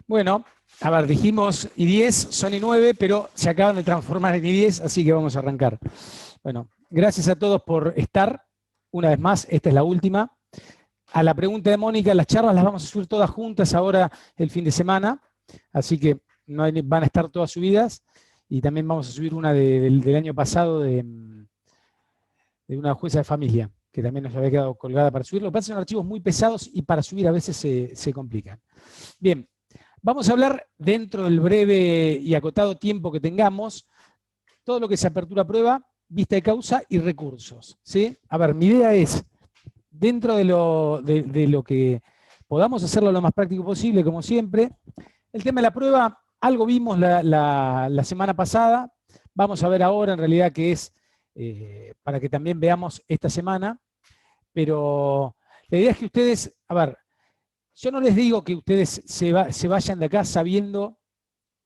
Bueno, a ver, dijimos I10 son I9, pero se acaban de transformar en I10, así que vamos a arrancar. Bueno, gracias a todos por estar. Una vez más, esta es la última. A la pregunta de Mónica, las charlas las vamos a subir todas juntas ahora el fin de semana, así que van a estar todas subidas. Y también vamos a subir una del año pasado de una jueza de familia, que también nos había quedado colgada para subir. Lo que pasa es que son archivos muy pesados y para subir a veces se complican. Bien. Vamos a hablar dentro del breve y acotado tiempo que tengamos, todo lo que es apertura a prueba, vista de causa y recursos. ¿Sí? A ver, mi idea es, dentro de lo que podamos hacerlo lo más práctico posible, como siempre, el tema de la prueba, algo vimos la semana pasada, vamos a ver ahora en realidad qué es, para que también veamos esta semana, pero la idea es que ustedes, a ver, yo no les digo que ustedes se vayan de acá sabiendo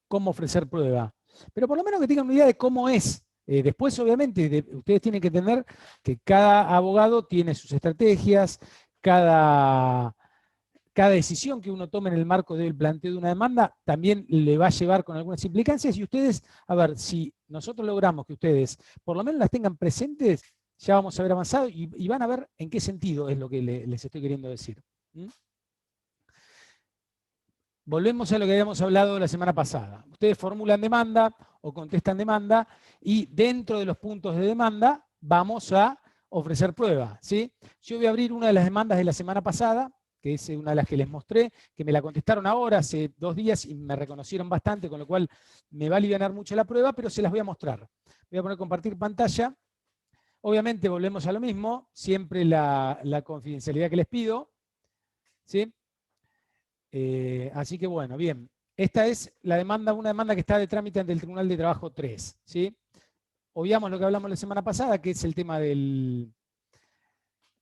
cómo ofrecer prueba, pero por lo menos que tengan una idea de cómo es. Después, obviamente, ustedes tienen que entender que cada abogado tiene sus estrategias, cada decisión que uno tome en el marco del planteo de una demanda también le va a llevar con algunas implicancias y ustedes, a ver, si nosotros logramos que ustedes por lo menos las tengan presentes, ya vamos a haber avanzado y van a ver en qué sentido es lo que les estoy queriendo decir. ¿Mm? Volvemos a lo que habíamos hablado la semana pasada. Ustedes formulan demanda o contestan demanda y dentro de los puntos de demanda vamos a ofrecer prueba. ¿Sí? Yo voy a abrir una de las demandas de la semana pasada, que es una de las que les mostré, que me la contestaron ahora hace 2 días y me reconocieron bastante, con lo cual me va a alivianar mucho la prueba, pero se las voy a mostrar. Voy a poner compartir pantalla. Obviamente volvemos a lo mismo, siempre la confidencialidad que les pido. ¿Sí? Así que bueno, bien. Esta es la demanda, una demanda que está de trámite ante el Tribunal de Trabajo 3. ¿Sí? Obviamos lo que hablamos la semana pasada, que es el tema de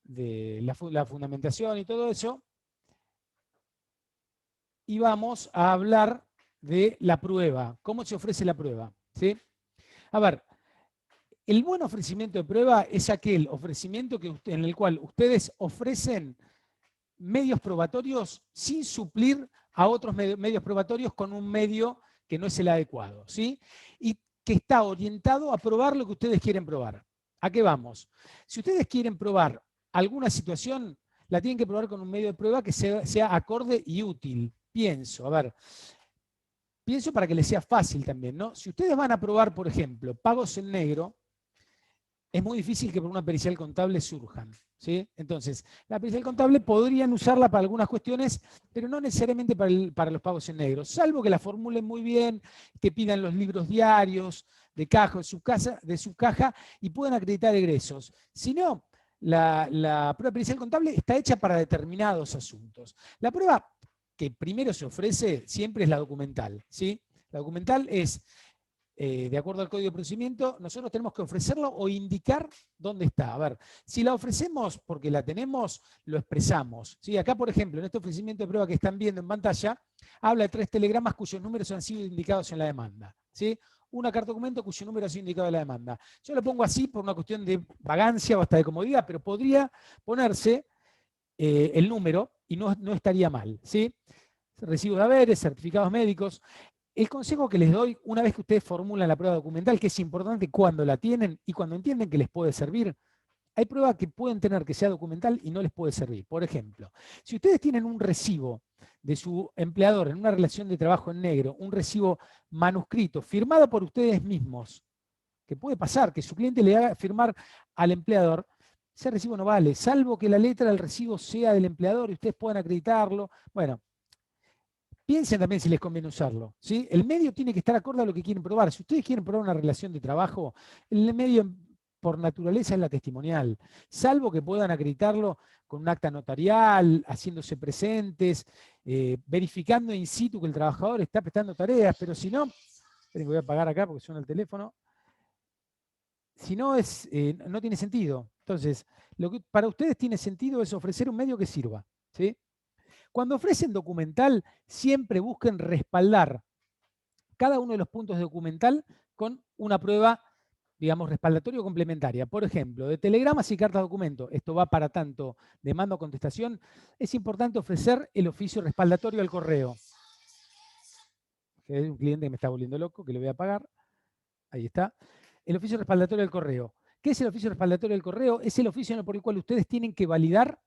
la fundamentación y todo eso. Y vamos a hablar de la prueba. ¿Cómo se ofrece la prueba? ¿Sí? A ver, el buen ofrecimiento de prueba es aquel ofrecimiento en el cual ustedes ofrecen medios probatorios sin suplir a otros medios probatorios con un medio que no es el adecuado, ¿sí? Y que está orientado a probar lo que ustedes quieren probar. ¿A qué vamos? Si ustedes quieren probar alguna situación, la tienen que probar con un medio de prueba que sea acorde y útil. Pienso para que les sea fácil también, ¿no? Si ustedes van a probar, por ejemplo, pagos en negro, es muy difícil que por una pericial contable surjan. ¿Sí? Entonces, la pericial contable podrían usarla para algunas cuestiones, pero no necesariamente para los pagos en negro, salvo que la formulen muy bien, que pidan los libros diarios de su caja y puedan acreditar egresos. Si no, la prueba pericial contable está hecha para determinados asuntos. La prueba que primero se ofrece siempre es la documental. ¿Sí? La documental es, de acuerdo al Código de Procedimiento, nosotros tenemos que ofrecerlo o indicar dónde está. A ver, si la ofrecemos porque la tenemos, lo expresamos. ¿Sí? Acá, por ejemplo, en este ofrecimiento de prueba que están viendo en pantalla, habla de 3 telegramas cuyos números han sido indicados en la demanda. ¿Sí? Una carta documento cuyo número ha sido indicado en la demanda. Yo lo pongo así por una cuestión de vagancia o hasta de comodidad, pero podría ponerse el número y no estaría mal. ¿Sí? Recibos de haberes, certificados médicos. El consejo que les doy, una vez que ustedes formulan la prueba documental, que es importante cuando la tienen y cuando entienden que les puede servir, hay pruebas que pueden tener que sea documental y no les puede servir. Por ejemplo, si ustedes tienen un recibo de su empleador en una relación de trabajo en negro, un recibo manuscrito, firmado por ustedes mismos, que puede pasar que su cliente le haga firmar al empleador, ese recibo no vale, salvo que la letra del recibo sea del empleador y ustedes puedan acreditarlo. Bueno, piensen también si les conviene usarlo. ¿Sí? El medio tiene que estar acorde a lo que quieren probar. Si ustedes quieren probar una relación de trabajo, el medio por naturaleza es la testimonial, salvo que puedan acreditarlo con un acta notarial, haciéndose presentes, verificando in situ que el trabajador está prestando tareas, pero si no, esperen que voy a apagar acá porque suena el teléfono, si no, no tiene sentido. Entonces, lo que para ustedes tiene sentido es ofrecer un medio que sirva. ¿Sí? Cuando ofrecen documental, siempre busquen respaldar cada uno de los puntos de documental con una prueba, digamos, respaldatoria o complementaria. Por ejemplo, de telegramas y cartas de documento, esto va para tanto demanda o contestación, es importante ofrecer el oficio respaldatorio al correo. que es un cliente que me está volviendo loco, que lo voy a pagar. Ahí está. El oficio respaldatorio del correo. ¿Qué es el oficio respaldatorio del correo? Es el oficio por el cual ustedes tienen que validar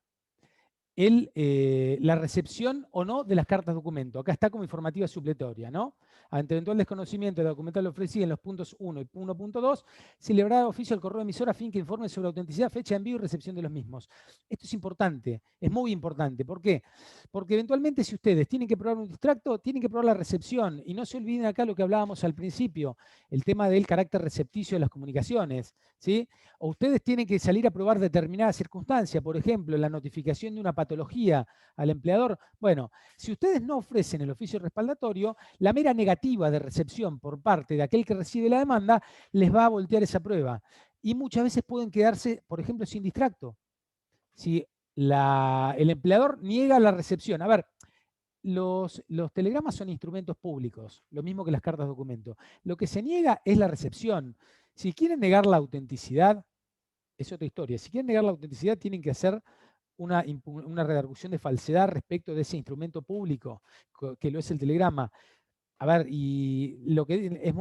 la recepción o no de las cartas documento. Acá está como informativa supletoria, ¿no? Ante eventual desconocimiento de la documental ofrecida en los puntos 1 y 1.2, celebrará oficio al correo emisor a fin que informe sobre autenticidad, fecha de envío y recepción de los mismos. Esto es importante, es muy importante. ¿Por qué? Porque eventualmente si ustedes tienen que probar un distracto, tienen que probar la recepción. Y no se olviden acá lo que hablábamos al principio, el tema del carácter recepticio de las comunicaciones, ¿sí? O ustedes tienen que salir a probar determinada circunstancia, por ejemplo, la notificación de una patología al empleador. Bueno, si ustedes no ofrecen el oficio respaldatorio, la mera negativa de recepción por parte de aquel que recibe la demanda les va a voltear esa prueba. Y muchas veces pueden quedarse, por ejemplo, sin distracto. Si el empleador niega la recepción. A ver, los telegramas son instrumentos públicos, lo mismo que las cartas documento. Lo que se niega es la recepción. Si quieren negar la autenticidad, es otra historia. Si quieren negar la autenticidad, tienen que hacer una redargución de falsedad respecto de ese instrumento público, que lo es el telegrama. A ver, y lo que es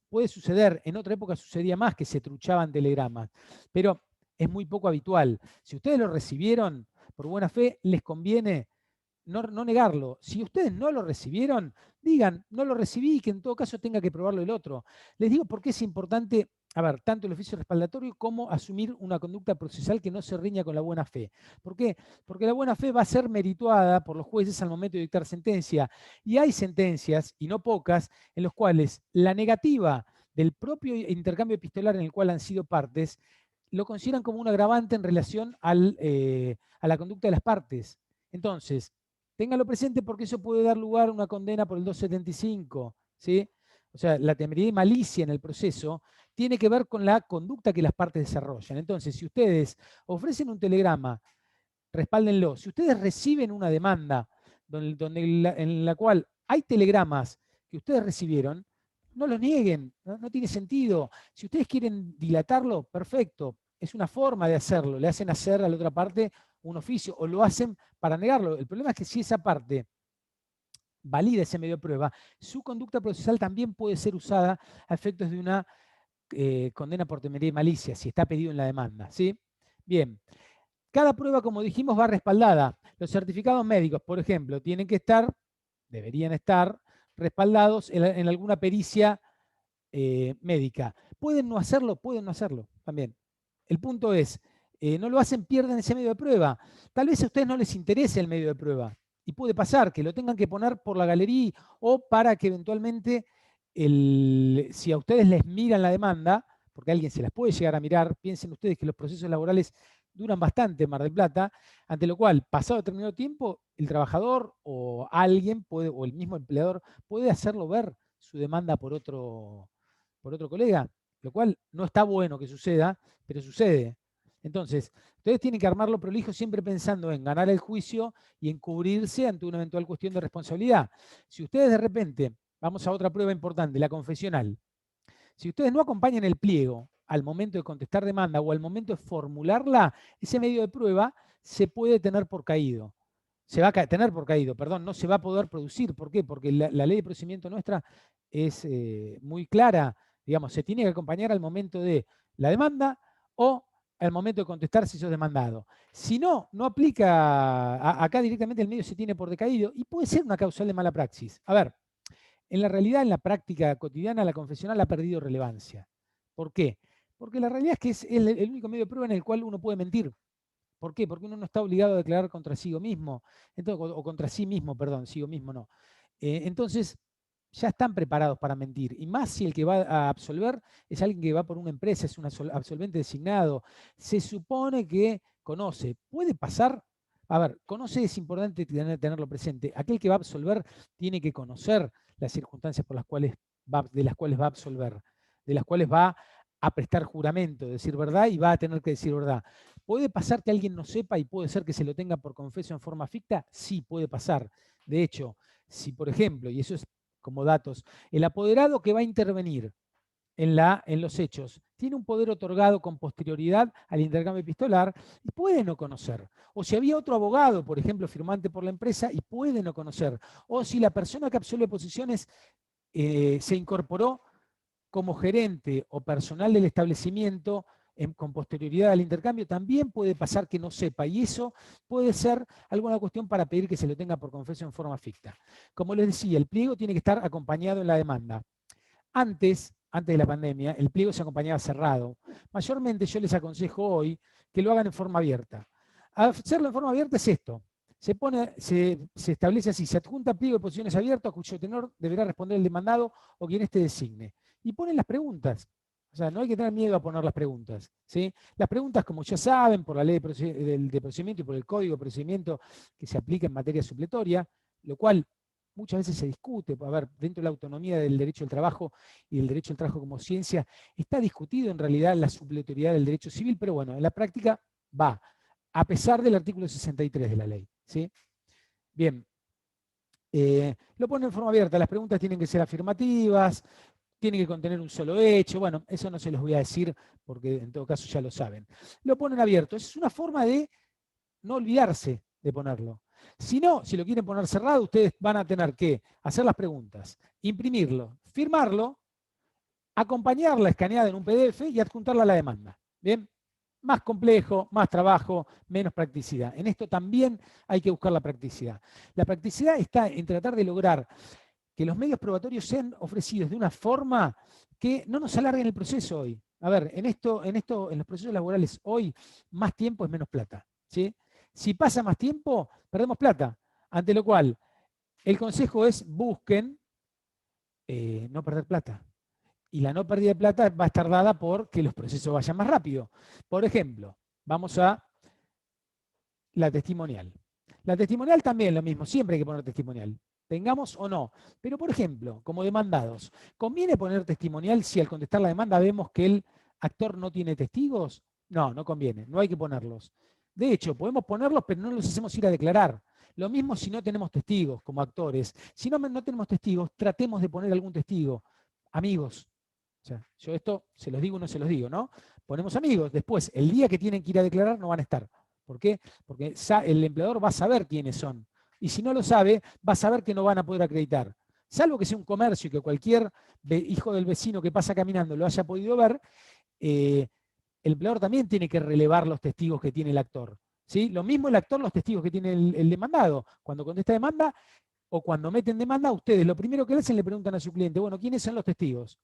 puede suceder, en otra época sucedía más que se truchaban telegramas, pero es muy poco habitual. Si ustedes lo recibieron por buena fe, les conviene no negarlo. Si ustedes no lo recibieron, digan, no lo recibí y que en todo caso tenga que probarlo el otro. Les digo por qué es importante, a ver, tanto el oficio respaldatorio como asumir una conducta procesal que no se riña con la buena fe. ¿Por qué? Porque la buena fe va a ser merituada por los jueces al momento de dictar sentencia. Y hay sentencias, y no pocas, en los cuales la negativa del propio intercambio epistolar en el cual han sido partes, lo consideran como un agravante en relación a la conducta de las partes. Entonces, téngalo presente porque eso puede dar lugar a una condena por el 275, ¿sí? O sea, la temeridad y malicia en el proceso tiene que ver con la conducta que las partes desarrollan. Entonces, si ustedes ofrecen un telegrama, respáldenlo. Si ustedes reciben una demanda en la cual hay telegramas que ustedes recibieron, no los nieguen, no tiene sentido. Si ustedes quieren dilatarlo, perfecto, es una forma de hacerlo. Le hacen hacer a la otra parte un oficio o lo hacen para negarlo. El problema es que si esa parte valida ese medio de prueba, su conducta procesal también puede ser usada a efectos de una condena por temeridad y malicia, si está pedido en la demanda, ¿sí? Bien. Cada prueba, como dijimos, va respaldada. Los certificados médicos, por ejemplo, deberían estar respaldados en alguna pericia médica. Pueden no hacerlo también. El punto es, no lo hacen, pierden ese medio de prueba. Tal vez a ustedes no les interese el medio de prueba. Y puede pasar que lo tengan que poner por la galería o para que eventualmente, si a ustedes les miran la demanda, porque alguien se las puede llegar a mirar, piensen ustedes que los procesos laborales duran bastante en Mar del Plata, ante lo cual, pasado determinado tiempo, el trabajador o alguien o el mismo empleador puede hacerlo ver su demanda por otro colega, lo cual no está bueno que suceda, pero sucede. Entonces, ustedes tienen que armarlo prolijo siempre pensando en ganar el juicio y en cubrirse ante una eventual cuestión de responsabilidad. Si ustedes de repente, vamos a otra prueba importante, la confesional, si ustedes no acompañan el pliego al momento de contestar demanda o al momento de formularla, ese medio de prueba se puede tener por caído. Se va a tener por caído, perdón, no se va a poder producir. ¿Por qué? Porque la ley de procedimiento nuestra es muy clara. Digamos, se tiene que acompañar al momento de la demanda o al momento de contestar si sos demandado. Si no, no aplica, acá directamente el medio se tiene por decaído y puede ser una causal de mala praxis. A ver, en la realidad, en la práctica cotidiana, la confesional ha perdido relevancia. ¿Por qué? Porque la realidad es que es el único medio de prueba en el cual uno puede mentir. ¿Por qué? Porque uno no está obligado a declarar contra sí mismo, o contra sí mismo, perdón, sí mismo no. Entonces, ya están preparados para mentir. Y más si el que va a absolver es alguien que va por una empresa, es un absolvente designado. Se supone que conoce. Puede pasar. A ver, conoce es importante tenerlo presente. Aquel que va a absolver tiene que conocer las circunstancias de las cuales va a absolver, de las cuales va a prestar juramento, decir verdad y va a tener que decir verdad. ¿Puede pasar que alguien no sepa y puede ser que se lo tenga por confeso en forma ficta? Sí, puede pasar. De hecho, si por ejemplo, y eso es como datos, el apoderado que va a intervenir en los hechos tiene un poder otorgado con posterioridad al intercambio epistolar y puede no conocer. O si había otro abogado, por ejemplo, firmante por la empresa y puede no conocer. O si la persona que absuelve posiciones se incorporó como gerente o personal del establecimiento con posterioridad al intercambio, también puede pasar que no sepa, y eso puede ser alguna cuestión para pedir que se lo tenga por confeso en forma ficta. Como les decía, el pliego tiene que estar acompañado en la demanda. Antes de la pandemia, el pliego se acompañaba cerrado. Mayormente yo les aconsejo hoy que lo hagan en forma abierta. Hacerlo en forma abierta es esto. Se establece así: se adjunta pliego de posiciones abierto a cuyo tenor deberá responder el demandado o quien éste designe. Y ponen las preguntas. O sea, no hay que tener miedo a poner las preguntas, ¿sí? Las preguntas, como ya saben, por la ley de procedimiento y por el código de procedimiento que se aplica en materia supletoria, lo cual muchas veces se discute. A ver, dentro de la autonomía del derecho del trabajo y del derecho del trabajo como ciencia, está discutido en realidad la supletoriedad del derecho civil, pero bueno, en la práctica va, a pesar del artículo 63 de la ley, ¿sí? Bien, lo ponen en forma abierta, las preguntas tienen que ser afirmativas, tienen que contener un solo hecho. Bueno, eso no se los voy a decir porque en todo caso ya lo saben. Lo ponen abierto. Es una forma de no olvidarse de ponerlo. Si no, si lo quieren poner cerrado, ustedes van a tener que hacer las preguntas, imprimirlo, firmarlo, acompañarla escaneada en un PDF y adjuntarla a la demanda. ¿Bien? Más complejo, más trabajo, menos practicidad. En esto también hay que buscar la practicidad. La practicidad está en tratar de lograr que los medios probatorios sean ofrecidos de una forma que no nos alarguen el proceso hoy. A ver, en los procesos laborales hoy, más tiempo es menos plata, ¿sí? Si pasa más tiempo, perdemos plata. Ante lo cual, el consejo es busquen no perder plata. Y la no pérdida de plata va a estar dada por que los procesos vayan más rápido. Por ejemplo, vamos a la testimonial. La testimonial también lo mismo, siempre hay que poner testimonial, tengamos o no. Pero, por ejemplo, como demandados, ¿conviene poner testimonial si al contestar la demanda vemos que el actor no tiene testigos? No, no conviene, no hay que ponerlos. De hecho, podemos ponerlos, pero no los hacemos ir a declarar. Lo mismo si no tenemos testigos como actores. Si no tenemos testigos, tratemos de poner algún testigo. Amigos. O sea, yo esto se los digo o no se los digo, ¿no? Ponemos amigos. Después, el día que tienen que ir a declarar, no van a estar. ¿Por qué? Porque el empleador va a saber quiénes son. Y si no lo sabe, va a saber que no van a poder acreditar. Salvo que sea un comercio y que cualquier hijo del vecino que pasa caminando lo haya podido ver, el empleador también tiene que relevar los testigos que tiene el actor. ¿Sí? Lo mismo el actor, los testigos que tiene el demandado. Cuando contesta demanda o cuando meten demanda, ustedes lo primero que hacen le preguntan a su cliente, bueno, ¿quiénes son los testigos?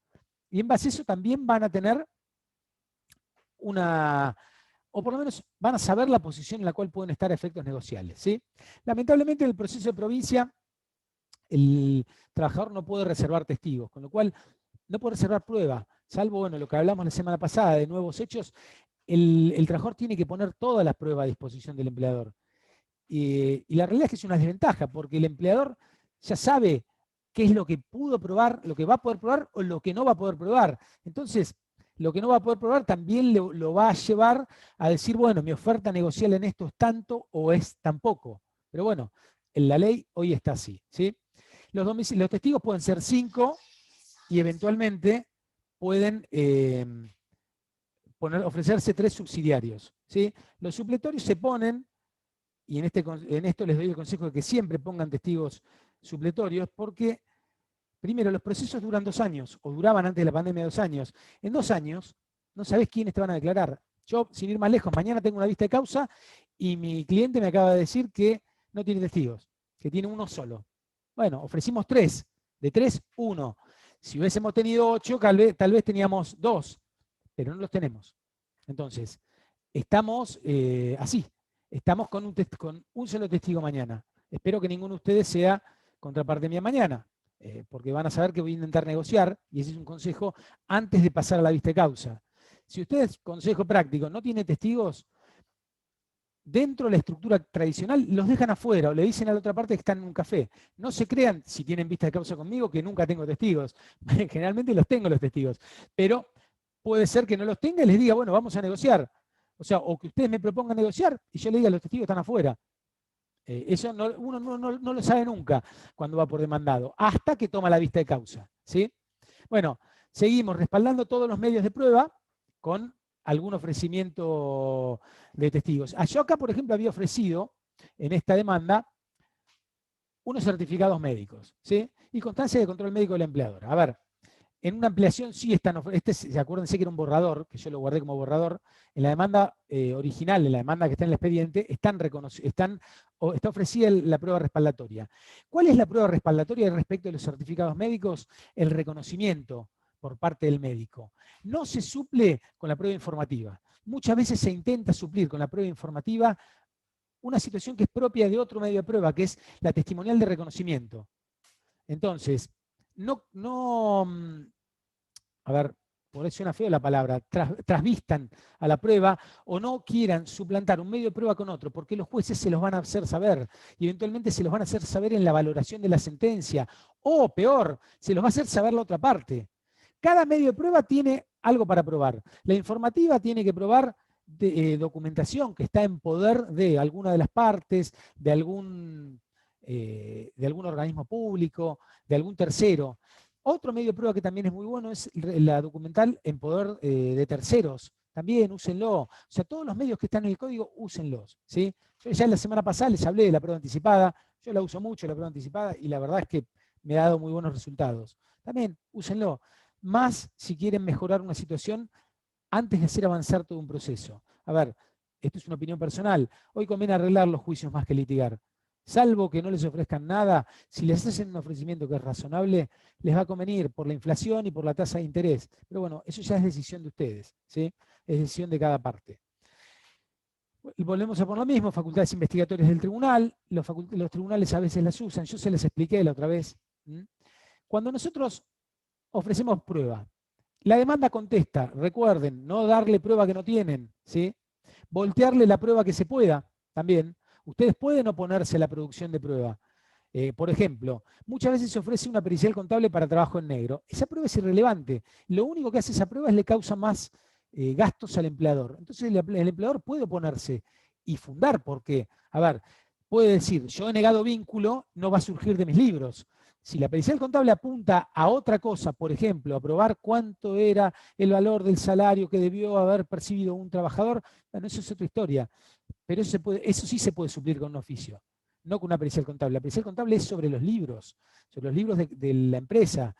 Y en base a eso también van a tener o por lo menos van a saber la posición en la cual pueden estar a efectos negociables, ¿sí? Lamentablemente en el proceso de provincia el trabajador no puede reservar testigos, con lo cual no puede reservar prueba, salvo, bueno, lo que hablamos la semana pasada de nuevos hechos. El trabajador tiene que poner todas las pruebas a disposición del empleador. Y la realidad es que es una desventaja, porque el empleador ya sabe qué es lo que pudo probar, lo que va a poder probar o lo que no va a poder probar. Entonces, lo que no va a poder probar también lo va a llevar a decir, bueno, mi oferta negocial en esto es tanto o es tan poco. Pero bueno, en la ley hoy está así, ¿sí? Los testigos pueden ser 5 y eventualmente pueden ofrecerse 3 subsidiarios, ¿sí? Los supletorios se ponen, y en esto les doy el consejo de que siempre pongan testigos supletorios, porque primero, los procesos duran 2 años, o duraban antes de la pandemia 2 años. En 2 años, no sabés quiénes te van a declarar. Yo, sin ir más lejos, mañana tengo una vista de causa y mi cliente me acaba de decir que no tiene testigos, que tiene uno solo. Bueno, ofrecimos 3, de 3, 1. Si hubiésemos tenido 8, tal vez teníamos 2, pero no los tenemos. Entonces, estamos así, estamos con un solo testigo mañana. Espero que ninguno de ustedes sea contraparte mía mañana. Porque van a saber que voy a intentar negociar, y ese es un consejo antes de pasar a la vista de causa. Si ustedes, consejo práctico, no tiene testigos, dentro de la estructura tradicional los dejan afuera o le dicen a la otra parte que están en un café. No se crean, si tienen vista de causa conmigo, que nunca tengo testigos. Generalmente los tengo los testigos, pero puede ser que no los tenga y les diga, bueno, vamos a negociar. O sea, o que ustedes me propongan negociar y yo le diga, los testigos están afuera. Eso uno no lo sabe nunca cuando va por demandado, hasta que toma la vista de causa, ¿sí? Bueno, seguimos respaldando todos los medios de prueba con algún ofrecimiento de testigos. Yo acá, por ejemplo, había ofrecido en esta demanda unos certificados médicos, ¿sí? Y constancia de control médico del empleador. A ver, en una ampliación sí están, acuérdense que era un borrador, que yo lo guardé como borrador, en la demanda original, en la demanda que está en el expediente, está ofrecida la prueba respaldatoria. ¿Cuál es la prueba respaldatoria respecto de los certificados médicos? El reconocimiento por parte del médico. No se suple con la prueba informativa. Muchas veces se intenta suplir con la prueba informativa una situación que es propia de otro medio de prueba, que es la testimonial de reconocimiento. Entonces, a ver, por eso suena feo la palabra, trasvistan a la prueba o no quieran suplantar un medio de prueba con otro, porque los jueces se los van a hacer saber y eventualmente se los van a hacer saber en la valoración de la sentencia, o peor, se los va a hacer saber la otra parte. Cada medio de prueba tiene algo para probar. La informativa tiene que probar documentación que está en poder de alguna de las partes, de algún organismo público, de algún tercero. Otro medio de prueba que también es muy bueno es la documental en poder de terceros. También úsenlo. O sea, todos los medios que están en el código, úsenlos, ¿sí? Yo ya la semana pasada les hablé de la prueba anticipada. Yo la uso mucho, la prueba anticipada, y la verdad es que me ha dado muy buenos resultados. También úsenlo. Más si quieren mejorar una situación antes de hacer avanzar todo un proceso. A ver, esto es una opinión personal. Hoy conviene arreglar los juicios más que litigar. Salvo que no les ofrezcan nada, si les hacen un ofrecimiento que es razonable, les va a convenir por la inflación y por la tasa de interés. Pero bueno, eso ya es decisión de ustedes, ¿sí? Es decisión de cada parte. Y volvemos a por lo mismo, facultades investigatorias del tribunal. Los tribunales a veces las usan, yo se les expliqué la otra vez. Cuando nosotros ofrecemos prueba, la demanda contesta, recuerden, no darle prueba que no tienen, ¿sí? Voltearle la prueba que se pueda, también. Ustedes pueden oponerse a la producción de prueba. Por ejemplo, muchas veces se ofrece una pericial contable para trabajo en negro. Esa prueba es irrelevante. Lo único que hace esa prueba es le causa más gastos al empleador. Entonces el empleador puede oponerse y fundar por qué. A ver, puede decir, yo he negado vínculo, no va a surgir de mis libros. Si la pericial contable apunta a otra cosa, por ejemplo, a probar cuánto era el valor del salario que debió haber percibido un trabajador, bueno, eso es otra historia. Pero eso sí se puede suplir con un oficio, no con una pericial contable. La pericial contable es sobre los libros de la empresa.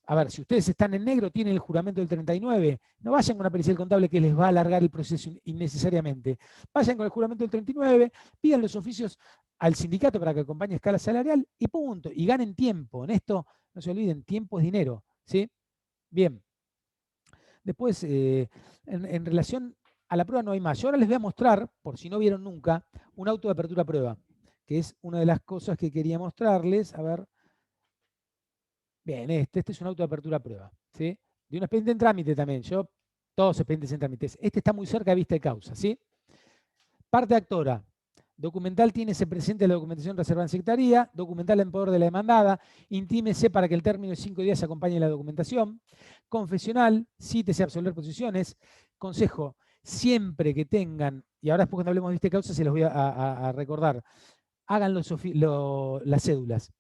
A ver, si ustedes están en negro, tienen el juramento del 39, no vayan con una pericial contable que les va a alargar el proceso innecesariamente. Vayan con el juramento del 39, pidan los oficios al sindicato para que acompañe escala salarial y punto. Y ganen tiempo. En esto, no se olviden, tiempo es dinero. ¿Sí? Bien. Después, en relación a la prueba no hay más. Yo ahora les voy a mostrar, por si no vieron nunca, un auto de apertura a prueba, que es una de las cosas que quería mostrarles. A ver. Bien, este es un auto de apertura a prueba, ¿sí? De un expediente en trámite también. Todos expedientes en trámites. Este está muy cerca de vista de causa, ¿sí? Parte actora. Documental tiene presente la documentación reservada en secretaría. Documental en poder de la demandada. Intímese para que el término de 5 días acompañe la documentación. Confesional, cítese a absolver posiciones. Consejo, siempre que tengan, y ahora después cuando hablemos de vista de causa se los voy a recordar, hagan las cédulas.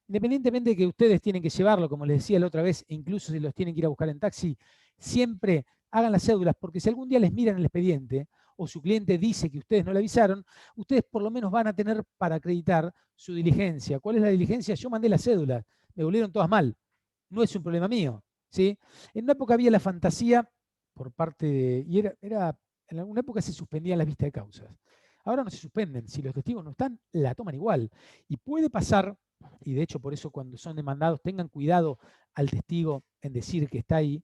Independientemente de que ustedes tienen que llevarlo, como les decía la otra vez, incluso si los tienen que ir a buscar en taxi, siempre hagan las cédulas, porque si algún día les miran el expediente o su cliente dice que ustedes no le avisaron, ustedes por lo menos van a tener para acreditar su diligencia. ¿Cuál es la diligencia? Yo mandé las cédulas, me volvieron todas mal. No es un problema mío, ¿sí? En una época había la fantasía por parte de... Y en alguna época se suspendían las vistas de causas. Ahora no se suspenden. Si los testigos no están, la toman igual. Y puede pasar, y de hecho por eso cuando son demandados tengan cuidado al testigo en decir que está ahí,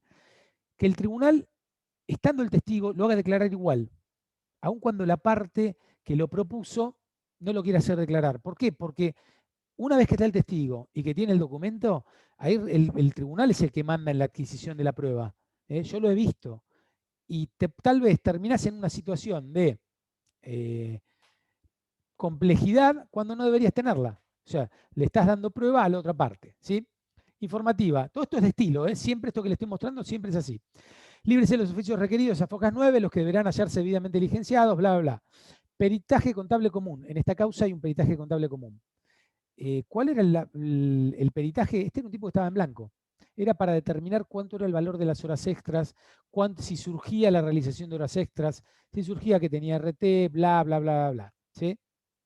que el tribunal, estando el testigo, lo haga declarar igual, aun cuando la parte que lo propuso no lo quiere hacer declarar. ¿Por qué? Porque una vez que está el testigo y que tiene el documento, ahí el tribunal es el que manda en la adquisición de la prueba. Yo lo he visto. Y tal vez terminás en una situación de complejidad cuando no deberías tenerla. O sea, le estás dando prueba a la otra parte, ¿sí? Informativa. Todo esto es de estilo, ¿eh? Siempre esto que le estoy mostrando siempre es así. Líbrese de los oficios requeridos a focas 9, los que deberán hallarse debidamente diligenciados, bla, bla, bla. Peritaje contable común. En esta causa hay un peritaje contable común. ¿Cuál era el peritaje? Este era un tipo que estaba en blanco. Era para determinar cuánto era el valor de las horas extras, si surgía la realización de horas extras, si surgía que tenía RT, bla, bla, bla, bla, bla. ¿Sí?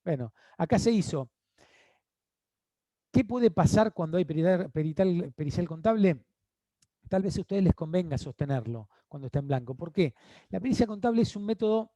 Bueno, acá se hizo ¿Qué puede pasar cuando hay pericial contable? Tal vez a ustedes les convenga sostenerlo cuando está en blanco. ¿Por qué? La pericia contable es un método,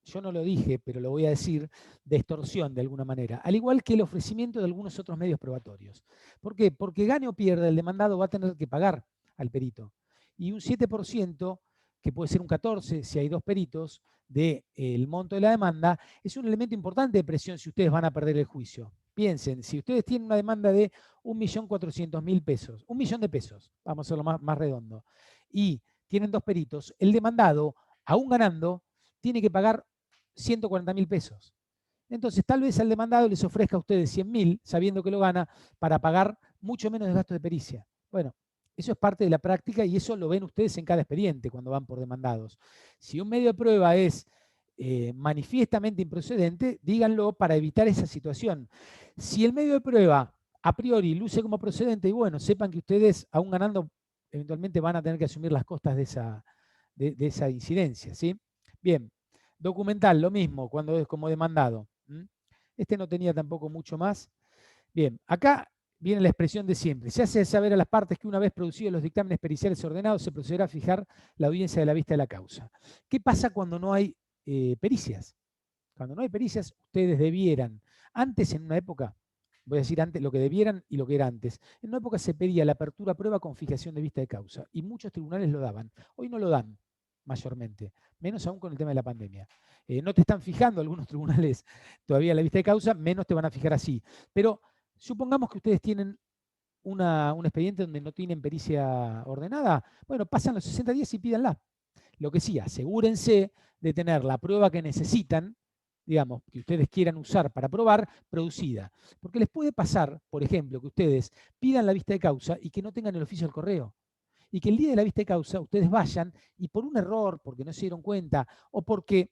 yo no lo dije, pero lo voy a decir, de extorsión de alguna manera, al igual que el ofrecimiento de algunos otros medios probatorios. ¿Por qué? Porque gane o pierda, el demandado va a tener que pagar al perito. Y un 7%, que puede ser un 14% si hay dos peritos, del monto de la demanda, es un elemento importante de presión si ustedes van a perder el juicio. Piensen, si ustedes tienen una demanda de 1.400.000 pesos, 1 millón de pesos, vamos a hacerlo más redondo, y tienen dos peritos, el demandado, aún ganando, tiene que pagar 140.000 pesos. Entonces, tal vez al demandado les ofrezca a ustedes 100.000, sabiendo que lo gana, para pagar mucho menos de gastos de pericia. Bueno, eso es parte de la práctica y eso lo ven ustedes en cada expediente cuando van por demandados. Si un medio de prueba es manifiestamente improcedente, díganlo para evitar esa situación. Si el medio de prueba a priori luce como procedente, y bueno, sepan que ustedes, aún ganando, eventualmente van a tener que asumir las costas de esa incidencia, ¿sí? Bien, documental, lo mismo, cuando es como demandado. Este no tenía tampoco mucho más. Bien, acá viene la expresión de siempre. Se hace saber a las partes que una vez producidos los dictámenes periciales ordenados, se procederá a fijar la audiencia de la vista de la causa. ¿Qué pasa cuando no hay pericias? Cuando no hay pericias, ustedes debieran, antes en una época, voy a decir antes lo que debieran y lo que era antes, en una época se pedía la apertura a prueba con fijación de vista de causa y muchos tribunales lo daban. Hoy no lo dan mayormente, menos aún con el tema de la pandemia. No te están fijando algunos tribunales todavía la vista de causa, menos te van a fijar así. Pero supongamos que ustedes tienen un expediente donde no tienen pericia ordenada, bueno, pasan los 60 días y pídanla. Lo que sí, asegúrense de tener la prueba que necesitan, digamos, que ustedes quieran usar para probar, producida. Porque les puede pasar, por ejemplo, que ustedes pidan la vista de causa y que no tengan el oficio del correo. Y que el día de la vista de causa ustedes vayan y por un error, porque no se dieron cuenta o porque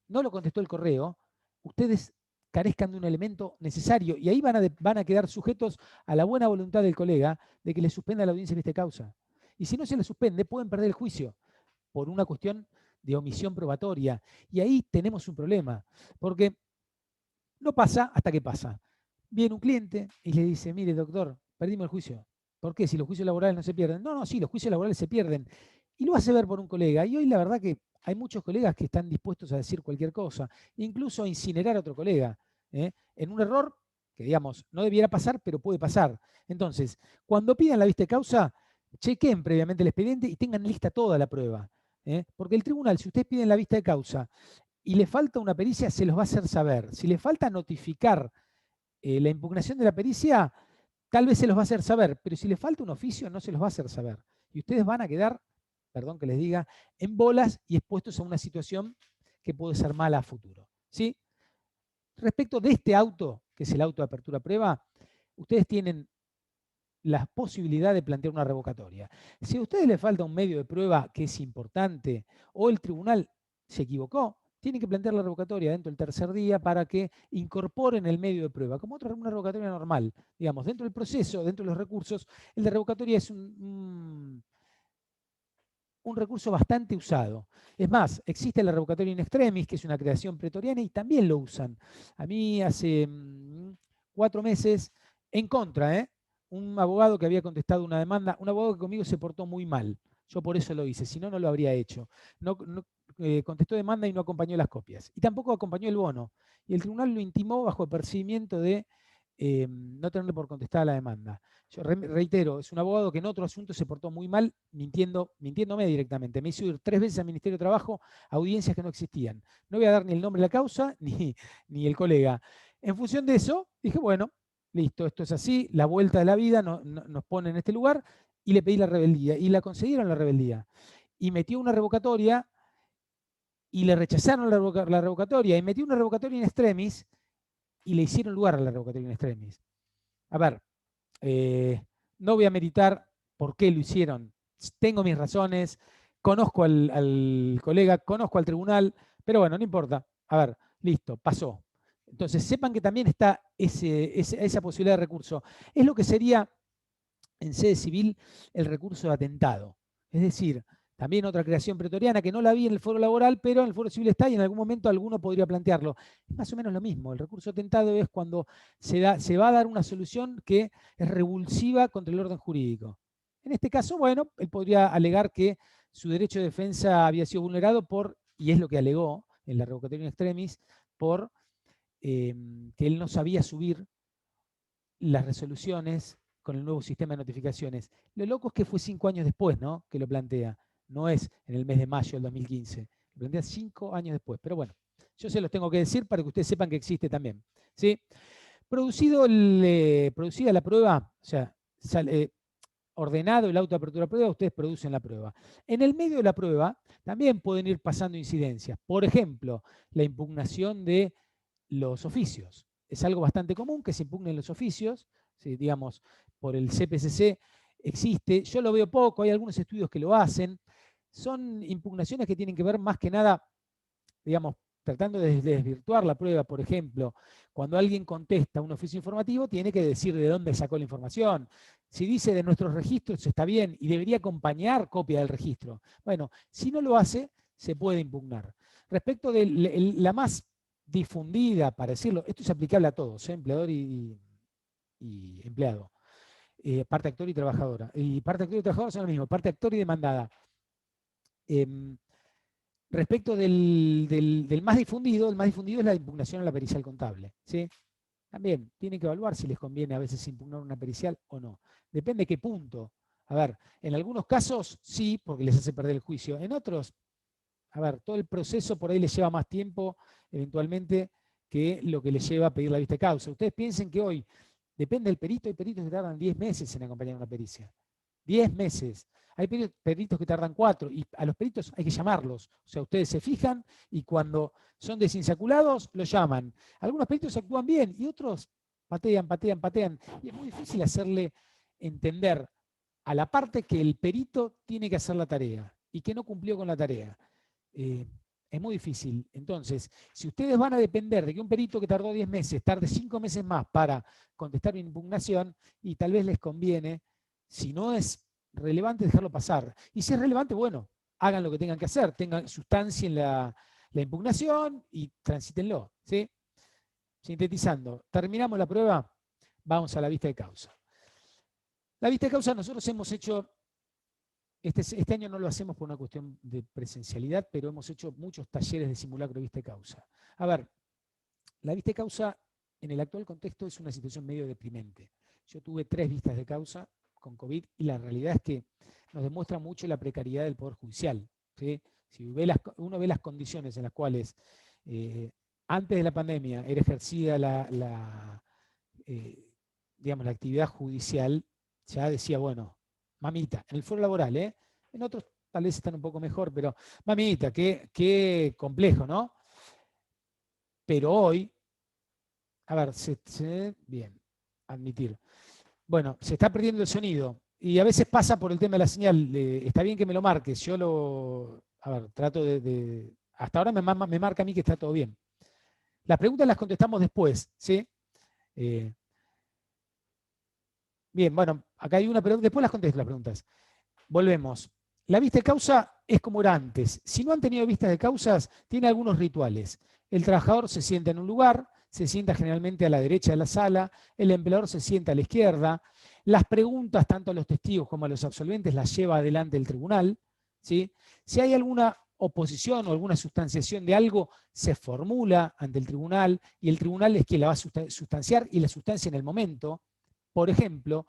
no lo contestó el correo, ustedes carezcan de un elemento necesario y ahí van a quedar sujetos a la buena voluntad del colega de que les suspenda la audiencia de vista de causa. Y si no se les suspende, pueden perder el juicio por una cuestión de omisión probatoria. Y ahí tenemos un problema, porque no pasa hasta que pasa. Viene un cliente y le dice, mire doctor, perdimos el juicio. ¿Por qué? Si los juicios laborales no se pierden. No, sí, los juicios laborales se pierden. Y lo hace ver por un colega. Y hoy la verdad que hay muchos colegas que están dispuestos a decir cualquier cosa, incluso a incinerar a otro colega, en un error que, digamos, no debiera pasar, pero puede pasar. Entonces, cuando pidan la vista de causa, chequen previamente el expediente y tengan lista toda la prueba. Porque el tribunal, si ustedes piden la vista de causa y le falta una pericia, se los va a hacer saber. Si le falta notificar la impugnación de la pericia, tal vez se los va a hacer saber, pero si le falta un oficio, no se los va a hacer saber. Y ustedes van a quedar, perdón que les diga, en bolas y expuestos a una situación que puede ser mala a futuro. ¿Sí? Respecto de este auto, que es el auto de apertura a prueba, ustedes tienen la posibilidad de plantear una revocatoria. Si a ustedes les falta un medio de prueba que es importante o el tribunal se equivocó, tienen que plantear la revocatoria dentro del tercer día para que incorporen el medio de prueba, como una revocatoria normal. Digamos, dentro del proceso, dentro de los recursos, el de revocatoria es un recurso bastante usado. Es más, existe la revocatoria in extremis, que es una creación pretoriana, y también lo usan. A mí hace 4 meses, en contra, un abogado que había contestado una demanda, un abogado que conmigo se portó muy mal. Yo por eso lo hice, si no, no lo habría hecho. Contestó demanda y no acompañó las copias. Y tampoco acompañó el bono. Y el tribunal lo intimó bajo apercibimiento de no tenerle por contestar la demanda. Yo reitero, es un abogado que en otro asunto se portó muy mal, mintiéndome directamente. Me hizo ir 3 veces al Ministerio de Trabajo a audiencias que no existían. No voy a dar ni el nombre de la causa ni el colega. En función de eso, dije, bueno, listo, esto es así, la vuelta de la vida nos pone en este lugar y le pedí la rebeldía. Y la concedieron la rebeldía. Y metió una revocatoria y le rechazaron la revocatoria. Y metió una revocatoria in extremis y le hicieron lugar a la revocatoria in extremis. A ver, no voy a meditar por qué lo hicieron. Tengo mis razones, conozco al colega, conozco al tribunal, pero bueno, no importa. A ver, listo, pasó. Entonces, sepan que también está esa posibilidad de recurso. Es lo que sería en sede civil el recurso de atentado. Es decir, También otra creación pretoriana que no la vi en el foro laboral, pero en el foro civil está y en algún momento alguno podría plantearlo. Es más o menos lo mismo. El recurso tentado es cuando se va a dar una solución que es revulsiva contra el orden jurídico. En este caso, bueno, él podría alegar que su derecho de defensa había sido vulnerado por, y es lo que alegó en la revocatoria in extremis, por que él no sabía subir las resoluciones con el nuevo sistema de notificaciones. Lo loco es que fue 5 años después, ¿no?, que lo plantea. No es en el mes de mayo del 2015. Lo plantea 5 años después. Pero bueno, yo se los tengo que decir para que ustedes sepan que existe también. ¿Sí? Producida la prueba, o sea, ordenado el auto de apertura de prueba, ustedes producen la prueba. En el medio de la prueba también pueden ir pasando incidencias. Por ejemplo, la impugnación de los oficios. Es algo bastante común que se impugnen los oficios, ¿sí? Digamos, por el CPCC existe. Yo lo veo poco, hay algunos estudios que lo hacen. Son impugnaciones que tienen que ver más que nada, digamos, tratando de desvirtuar la prueba. Por ejemplo, cuando alguien contesta un oficio informativo, tiene que decir de dónde sacó la información. Si dice de nuestros registros, está bien, y debería acompañar copia del registro. Bueno, si no lo hace, se puede impugnar. Respecto de la más difundida, para decirlo, esto es aplicable a todos, empleador y empleado. Parte actor y trabajadora. Y parte actor y trabajadora son lo mismo, parte actor y demandada. Respecto del más difundido, el más difundido es la impugnación a la pericial contable. ¿Sí? También tienen que evaluar si les conviene a veces impugnar una pericial o no. Depende de qué punto. A ver, en algunos casos sí, porque les hace perder el juicio. En otros, a ver, todo el proceso por ahí les lleva más tiempo, eventualmente, que lo que les lleva a pedir la vista de causa. Ustedes piensen que hoy, depende del perito, hay peritos que tardan 10 meses en acompañar una pericia. 10 meses. Hay peritos que tardan 4 y a los peritos hay que llamarlos. O sea, ustedes se fijan y cuando son desinsaculados, los llaman. Algunos peritos actúan bien y otros patean. Y es muy difícil hacerle entender a la parte que el perito tiene que hacer la tarea y que no cumplió con la tarea. Es muy difícil. Entonces, si ustedes van a depender de que un perito que tardó 10 meses tarde 5 meses más para contestar una impugnación, y tal vez les conviene, si no es relevante, dejarlo pasar. Y si es relevante, bueno, hagan lo que tengan que hacer, tengan sustancia en la impugnación y transítenlo. ¿Sí? Sintetizando, terminamos la prueba, vamos a la vista de causa. La vista de causa nosotros hemos hecho, este año no lo hacemos por una cuestión de presencialidad, pero hemos hecho muchos talleres de simulacro de vista de causa. A ver, la vista de causa en el actual contexto es una situación medio deprimente. Yo tuve 3 vistas de causa con COVID y la realidad es que nos demuestra mucho la precariedad del Poder Judicial. ¿Sí? Si uno ve las condiciones en las cuales antes de la pandemia era ejercida digamos, la actividad judicial, ya decía, bueno, mamita, en el foro laboral, en otros tal vez están un poco mejor, pero mamita, qué complejo, ¿no? Pero hoy, a ver, bien, admitir. Bueno, se está perdiendo el sonido y a veces pasa por el tema de la señal. Está bien que me lo marques, a ver, trato hasta ahora me marca a mí que está todo bien. Las preguntas las contestamos después, ¿sí? Bien, bueno, acá hay una pregunta, después las contesto las preguntas. Volvemos. La vista de causa es como era antes. Si no han tenido vistas de causas, tiene algunos rituales. El trabajador se sienta en un lugar, se sienta generalmente a la derecha de la sala, el empleador se sienta a la izquierda, las preguntas tanto a los testigos como a los absolventes las lleva adelante el tribunal, ¿sí? Si hay alguna oposición o alguna sustanciación de algo, se formula ante el tribunal y el tribunal es quien la va a sustanciar y la sustancia en el momento. Por ejemplo,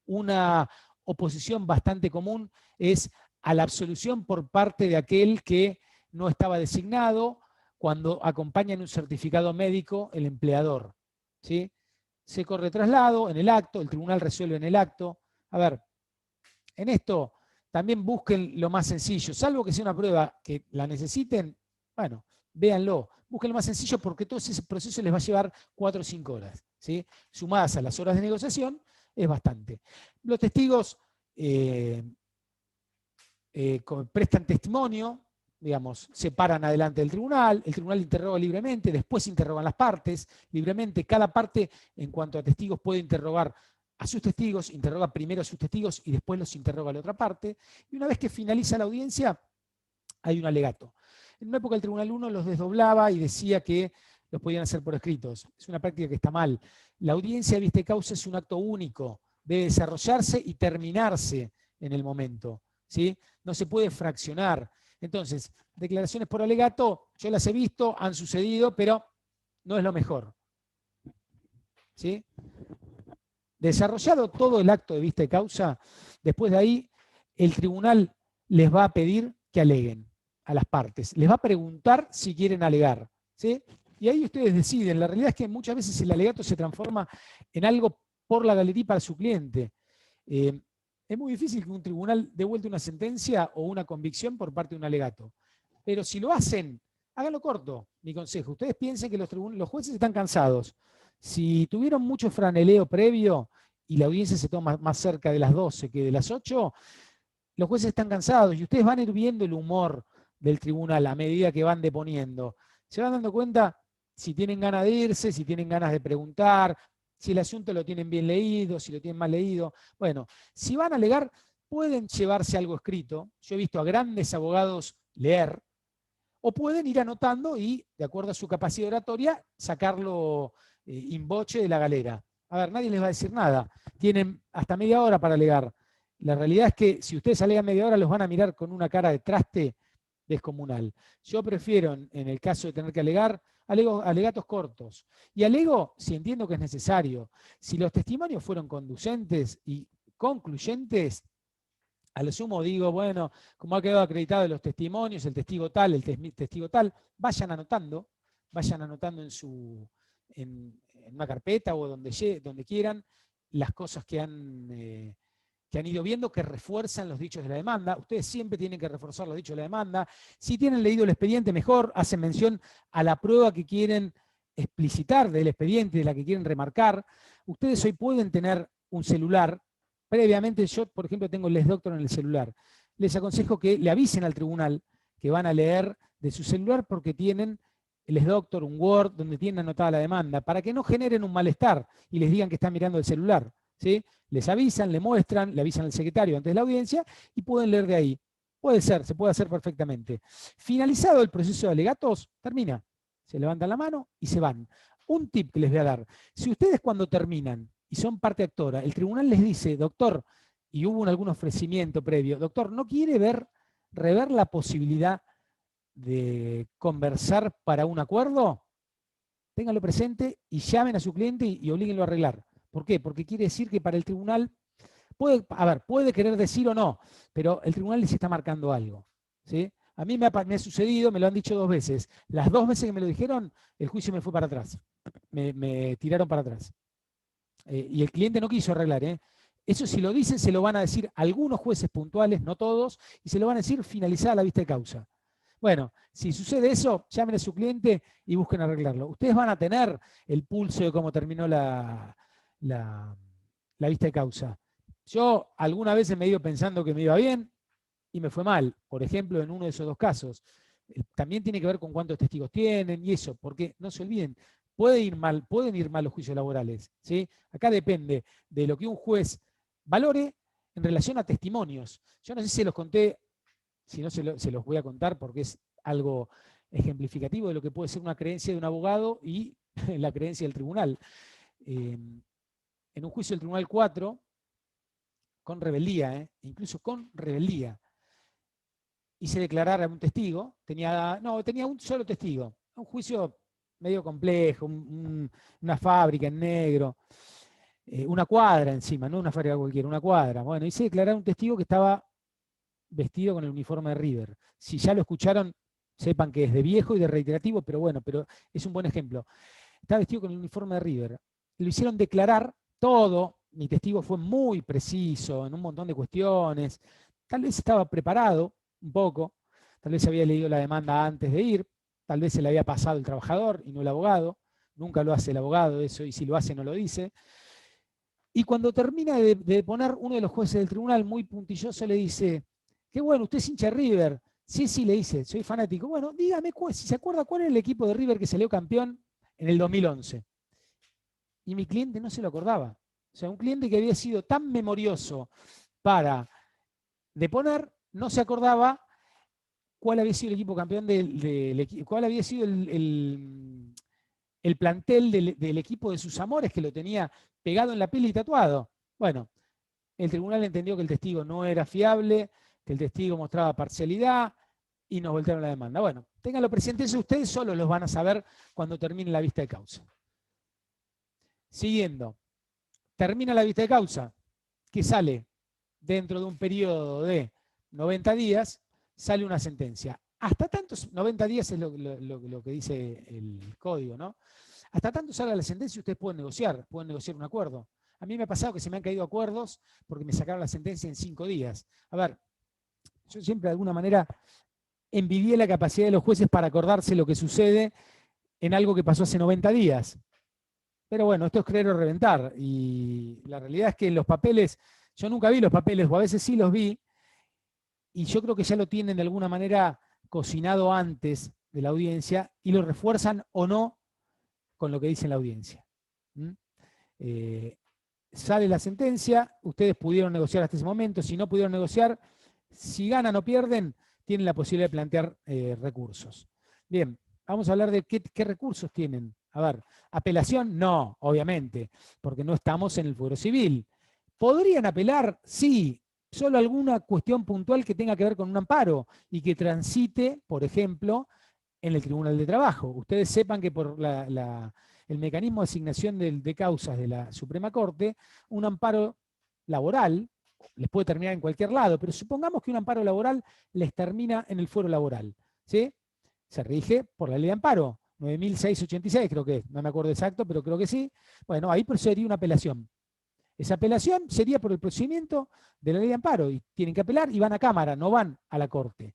una oposición bastante común es a la absolución por parte de aquel que no estaba designado cuando acompaña en un certificado médico el empleador. ¿Sí? Se corre traslado en el acto, el tribunal resuelve en el acto. A ver, en esto también busquen lo más sencillo, salvo que sea una prueba que la necesiten, bueno, véanlo. Busquen lo más sencillo porque todo ese proceso les va a llevar 4 o 5 horas. ¿Sí? Sumadas a las horas de negociación, es bastante. Los testigos prestan testimonio, digamos, se paran adelante del tribunal, el tribunal interroga libremente, después interrogan las partes libremente, cada parte en cuanto a testigos puede interrogar a sus testigos, interroga primero a sus testigos y después los interroga a la otra parte, y una vez que finaliza la audiencia, hay un alegato. En una época el Tribunal 1 los desdoblaba y decía que los podían hacer por escritos. Es una práctica que está mal. La audiencia de vista y causa es un acto único, debe desarrollarse y terminarse en el momento, ¿sí? No se puede fraccionar. Entonces, declaraciones por alegato, yo las he visto, han sucedido, pero no es lo mejor, ¿sí? Desarrollado todo el acto de vista y causa, después de ahí el tribunal les va a pedir que aleguen a las partes. Les va a preguntar si quieren alegar, ¿sí? Y ahí ustedes deciden. La realidad es que muchas veces el alegato se transforma en algo por la galería para su cliente. Es muy difícil que un tribunal dé vuelta una sentencia o una convicción por parte de un alegato. Pero si lo hacen, háganlo corto, mi consejo. Ustedes piensen que los jueces están cansados. Si tuvieron mucho franeleo previo y la audiencia se toma más cerca de las 12 que de las 8, los jueces están cansados y ustedes van a ir viendo el humor del tribunal a medida que van deponiendo. Se van dando cuenta si tienen ganas de irse, si tienen ganas de preguntar, si el asunto lo tienen bien leído, si lo tienen mal leído. Bueno, si van a alegar, pueden llevarse algo escrito. Yo he visto a grandes abogados leer, o pueden ir anotando y, de acuerdo a su capacidad oratoria, sacarlo in voce de la galera. A ver, nadie les va a decir nada. Tienen hasta media hora para alegar. La realidad es que si ustedes alegan media hora, los van a mirar con una cara de traste descomunal. Yo prefiero, en el caso de tener que alegar, alegatos cortos. Y alego si entiendo que es necesario. Si los testimonios fueron conducentes y concluyentes, a lo sumo digo, bueno, como ha quedado acreditado en los testimonios, el testigo tal, vayan anotando en una carpeta o donde quieran las cosas que han ido viendo que refuerzan los dichos de la demanda. Ustedes siempre tienen que reforzar los dichos de la demanda. Si tienen leído el expediente, mejor, hacen mención a la prueba que quieren explicitar del expediente, de la que quieren remarcar. Ustedes hoy pueden tener un celular. Previamente yo, por ejemplo, tengo el LesDoctor en el celular. Les aconsejo que le avisen al tribunal que van a leer de su celular porque tienen el LesDoctor, un Word, donde tienen anotada la demanda, para que no generen un malestar y les digan que están mirando el celular, ¿sí? Les avisan, le muestran, le avisan al secretario antes de la audiencia y pueden leer de ahí. Puede ser, se puede hacer perfectamente. Finalizado el proceso de alegatos, termina. Se levantan la mano y se van. Un tip que les voy a dar. Si ustedes cuando terminan y son parte actora, el tribunal les dice, doctor, y hubo algún ofrecimiento previo, doctor, ¿no quiere rever la posibilidad de conversar para un acuerdo? Ténganlo presente y llamen a su cliente y oblíguenlo a arreglar. ¿Por qué? Porque quiere decir que para el tribunal, puede querer decir o no, pero el tribunal les está marcando algo, ¿sí? A mí me ha sucedido, me lo han dicho 2 veces. Las 2 veces que me lo dijeron, el juicio me fue para atrás. Me tiraron para atrás. Y el cliente no quiso arreglar. Eso si lo dicen, se lo van a decir algunos jueces puntuales, no todos, y se lo van a decir finalizada la vista de causa. Bueno, si sucede eso, llamen a su cliente y busquen arreglarlo. Ustedes van a tener el pulso de cómo terminó la vista de causa. Yo alguna vez me he ido pensando que me iba bien y me fue mal. Por ejemplo, en uno de esos 2 casos. También tiene que ver con cuántos testigos tienen y eso, porque no se olviden, pueden ir mal los juicios laborales, ¿sí? Acá depende de lo que un juez valore en relación a testimonios. Yo no sé si se los conté, si no se los voy a contar porque es algo ejemplificativo de lo que puede ser una creencia de un abogado y la creencia del tribunal. En un juicio del Tribunal 4, con rebeldía, incluso con rebeldía, hice declarar a un testigo, tenía un solo testigo, un juicio medio complejo, una fábrica en negro, una cuadra encima, no una fábrica cualquiera, una cuadra. Bueno, hice declarar a un testigo que estaba vestido con el uniforme de River. Si ya lo escucharon, sepan que es de viejo y de reiterativo, pero bueno, pero es un buen ejemplo. Estaba vestido con el uniforme de River. Lo hicieron declarar todo, mi testigo fue muy preciso en un montón de cuestiones, tal vez estaba preparado un poco, tal vez había leído la demanda antes de ir, tal vez se le había pasado el trabajador y no el abogado, nunca lo hace el abogado eso, y si lo hace no lo dice. Y cuando termina de poner uno de los jueces del tribunal, muy puntilloso, le dice, qué bueno, usted es hincha de River. Sí, le dice, soy fanático. Bueno, dígame, si se acuerda, ¿cuál es el equipo de River que salió campeón en el 2011? Y mi cliente no se lo acordaba. O sea, un cliente que había sido tan memorioso para deponer, no se acordaba cuál había sido el equipo campeón cuál había sido el plantel del equipo de sus amores, que lo tenía pegado en la piel y tatuado. Bueno, el tribunal entendió que el testigo no era fiable, que el testigo mostraba parcialidad y nos voltearon la demanda. Bueno, ténganlo presente, eso ustedes solo los van a saber cuando termine la vista de causa. Siguiendo, termina la vista de causa, que sale dentro de un periodo de 90 días, sale una sentencia. Hasta tantos, 90 días es lo que dice el código, ¿no? Hasta tanto salga la sentencia, ustedes pueden negociar un acuerdo. A mí me ha pasado que se me han caído acuerdos porque me sacaron la sentencia en 5 días. A ver, yo siempre de alguna manera envidié la capacidad de los jueces para acordarse lo que sucede en algo que pasó hace 90 días. Pero bueno, esto es creer o reventar. Y la realidad es que los papeles, yo nunca vi los papeles, o a veces sí los vi, y yo creo que ya lo tienen de alguna manera cocinado antes de la audiencia y lo refuerzan o no con lo que dice la audiencia. Sale la sentencia, ustedes pudieron negociar hasta ese momento, si no pudieron negociar, si ganan o pierden, tienen la posibilidad de plantear recursos. Bien, vamos a hablar de qué recursos tienen. A ver, apelación, no, obviamente, porque no estamos en el fuero civil. ¿Podrían apelar? Sí, solo alguna cuestión puntual que tenga que ver con un amparo y que transite, por ejemplo, en el Tribunal de Trabajo. Ustedes sepan que por el mecanismo de asignación de causas de la Suprema Corte, un amparo laboral les puede terminar en cualquier lado, pero supongamos que un amparo laboral les termina en el fuero laboral, ¿sí? Se rige por la ley de amparo, 9.686 creo que es, no me acuerdo exacto, pero creo que sí. Bueno, ahí procedería una apelación. Esa apelación sería por el procedimiento de la ley de amparo, y tienen que apelar y van a Cámara, no van a la Corte.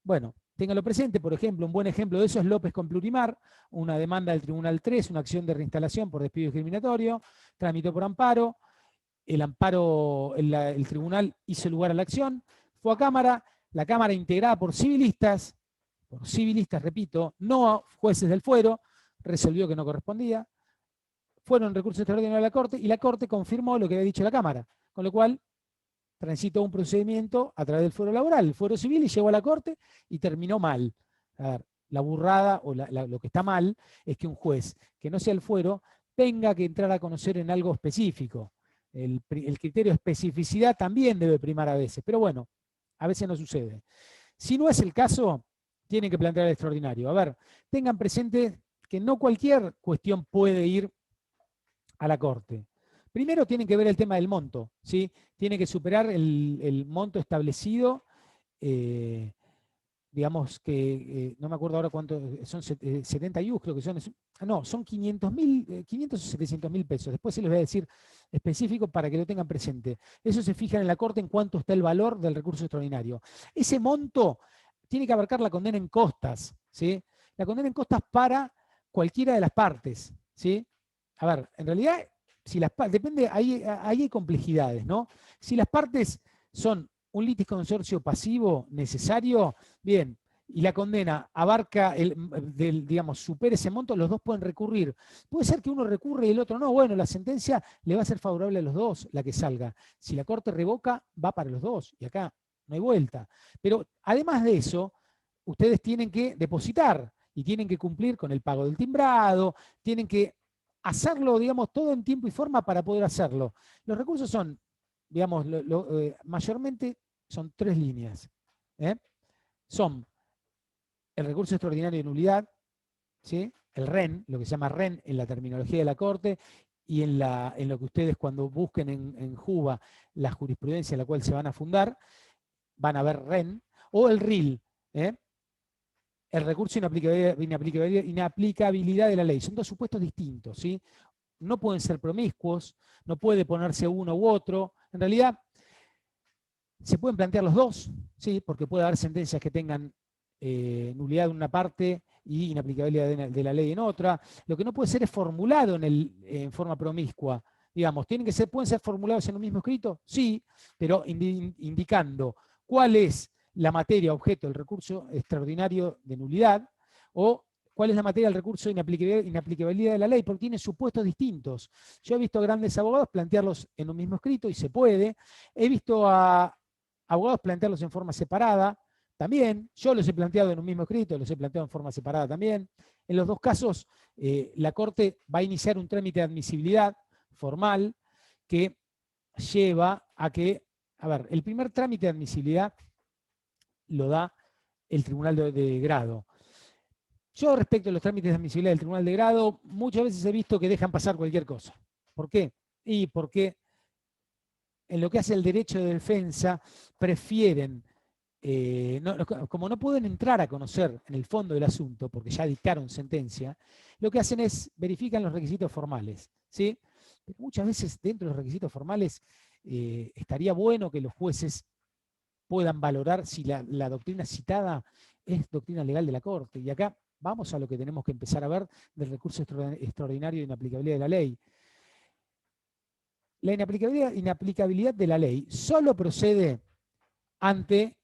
Bueno, ténganlo presente, por ejemplo, un buen ejemplo de eso es López con Plurimar, una demanda del Tribunal 3, una acción de reinstalación por despido discriminatorio, tramitó por amparo, el amparo, el tribunal hizo lugar a la acción, fue a Cámara, la Cámara integrada por civilistas, repito, no jueces del fuero, resolvió que no correspondía, fueron recursos extraordinarios a la Corte y la Corte confirmó lo que había dicho la Cámara, con lo cual transitó un procedimiento a través del fuero laboral, el fuero civil, y llegó a la Corte y terminó mal. A ver, la burrada o lo que está mal es que un juez que no sea el fuero tenga que entrar a conocer en algo específico. El criterio de especificidad también debe primar a veces, pero bueno, a veces no sucede. Si no es el caso, tienen que plantear el extraordinario. A ver, tengan presente que no cualquier cuestión puede ir a la Corte. Primero tienen que ver el tema del monto, ¿sí? Tiene que superar el monto establecido, digamos que, no me acuerdo ahora cuánto, son 70 IUs, creo que son, no, son 500 o 700.000 pesos. Después se les voy a decir específico para que lo tengan presente. Eso se fija en la Corte en cuánto está el valor del recurso extraordinario. Ese monto tiene que abarcar la condena en costas, ¿sí? La condena en costas para cualquiera de las partes, ¿sí? A ver, en realidad, si depende, ahí hay complejidades, ¿no? Si las partes son un litisconsorcio pasivo necesario, bien, y la condena abarca, digamos, supera ese monto, los dos pueden recurrir. Puede ser que uno recurre y el otro no. Bueno, la sentencia le va a ser favorable a los dos, la que salga. Si la Corte revoca, va para los dos, y acá no hay vuelta. Pero además de eso, ustedes tienen que depositar y tienen que cumplir con el pago del timbrado, tienen que hacerlo, digamos, todo en tiempo y forma para poder hacerlo. Los recursos son, digamos, mayormente son 3 líneas. Son el recurso extraordinario de nulidad, ¿sí? El REN, lo que se llama REN en la terminología de la Corte, y en lo que ustedes cuando busquen en JUBA la jurisprudencia en la cual se van a fundar, van a ver REN, o el RIL, el recurso de inaplicabilidad de la ley. Son dos supuestos distintos, ¿sí? No pueden ser promiscuos, no puede ponerse uno u otro. En realidad, se pueden plantear los dos, ¿sí? Porque puede haber sentencias que tengan nulidad en una parte y inaplicabilidad de la ley en otra. Lo que no puede ser es formulado en forma promiscua. Digamos, pueden ser formulados en un mismo escrito, sí, pero indicando cuál es la materia objeto del recurso extraordinario de nulidad o ¿Cuál es la materia del recurso de inaplicabilidad de la ley? Porque tiene supuestos distintos. Yo he visto a grandes abogados plantearlos en un mismo escrito y se puede. He visto a abogados plantearlos en forma separada también. Yo los he planteado en un mismo escrito, los he planteado en forma separada también. En los dos casos, la Corte va a iniciar un trámite de admisibilidad formal que lleva a que, a ver, el primer trámite de admisibilidad lo da el Tribunal de Grado. Yo respecto a los trámites de admisibilidad del Tribunal de Grado, muchas veces he visto que dejan pasar cualquier cosa. ¿Por qué? Y porque en lo que hace el derecho de defensa prefieren, como no pueden entrar a conocer en el fondo del asunto, porque ya dictaron sentencia, lo que hacen es verifican los requisitos formales, ¿sí? Pero muchas veces dentro de los requisitos formales estaría bueno que los jueces puedan valorar si la doctrina citada es doctrina legal de la Corte. Y acá vamos a lo que tenemos que empezar a ver del recurso extraordinario de inaplicabilidad de la ley. La inaplicabilidad de la ley solo procede ante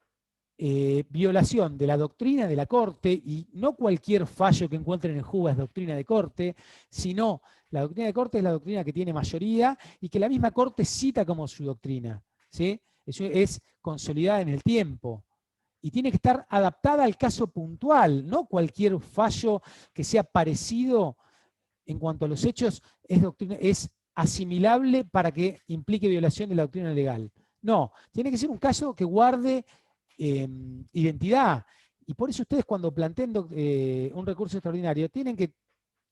violación de la doctrina de la Corte, y no cualquier fallo que encuentren en JUBA es doctrina de Corte, sino la doctrina de Corte es la doctrina que tiene mayoría y que la misma Corte cita como su doctrina, ¿sí? Eso es consolidada en el tiempo. Y tiene que estar adaptada al caso puntual, no cualquier fallo que sea parecido en cuanto a los hechos es asimilable para que implique violación de la doctrina legal. No, tiene que ser un caso que guarde identidad. Y por eso ustedes cuando planteen un recurso extraordinario tienen que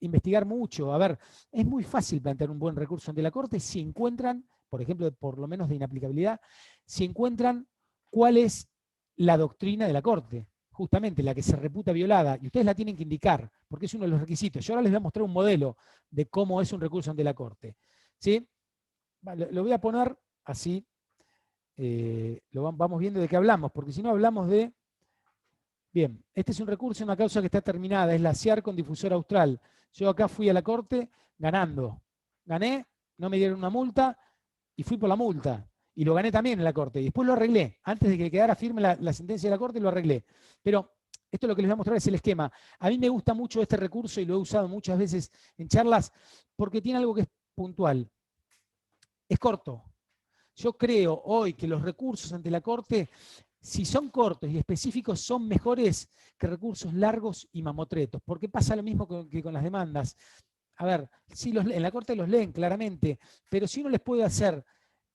investigar mucho. A ver, es muy fácil plantear un buen recurso ante la Corte si encuentran, por ejemplo, por lo menos de inaplicabilidad, si encuentran cuál es la doctrina de la Corte, justamente la que se reputa violada, y ustedes la tienen que indicar, porque es uno de los requisitos. Yo ahora les voy a mostrar un modelo de cómo es un recurso ante la Corte. ¿Sí? Lo voy a poner así, vamos viendo de qué hablamos, porque si no hablamos de... Bien, este es un recurso, una causa que está terminada, es la CIAR con difusor austral. Yo acá fui a la Corte ganando. Gané, no me dieron una multa y fui por la multa. Y lo gané también en la Corte. Y después lo arreglé. Antes de que quedara firme la sentencia de la Corte, lo arreglé. Pero esto lo que les voy a mostrar es el esquema. A mí me gusta mucho este recurso y lo he usado muchas veces en charlas porque tiene algo que es puntual. Es corto. Yo creo hoy que los recursos ante la Corte, si son cortos y específicos, son mejores que recursos largos y mamotretos, porque pasa lo mismo que con las demandas. A ver, sí, en la Corte los leen claramente, pero si uno les puede hacer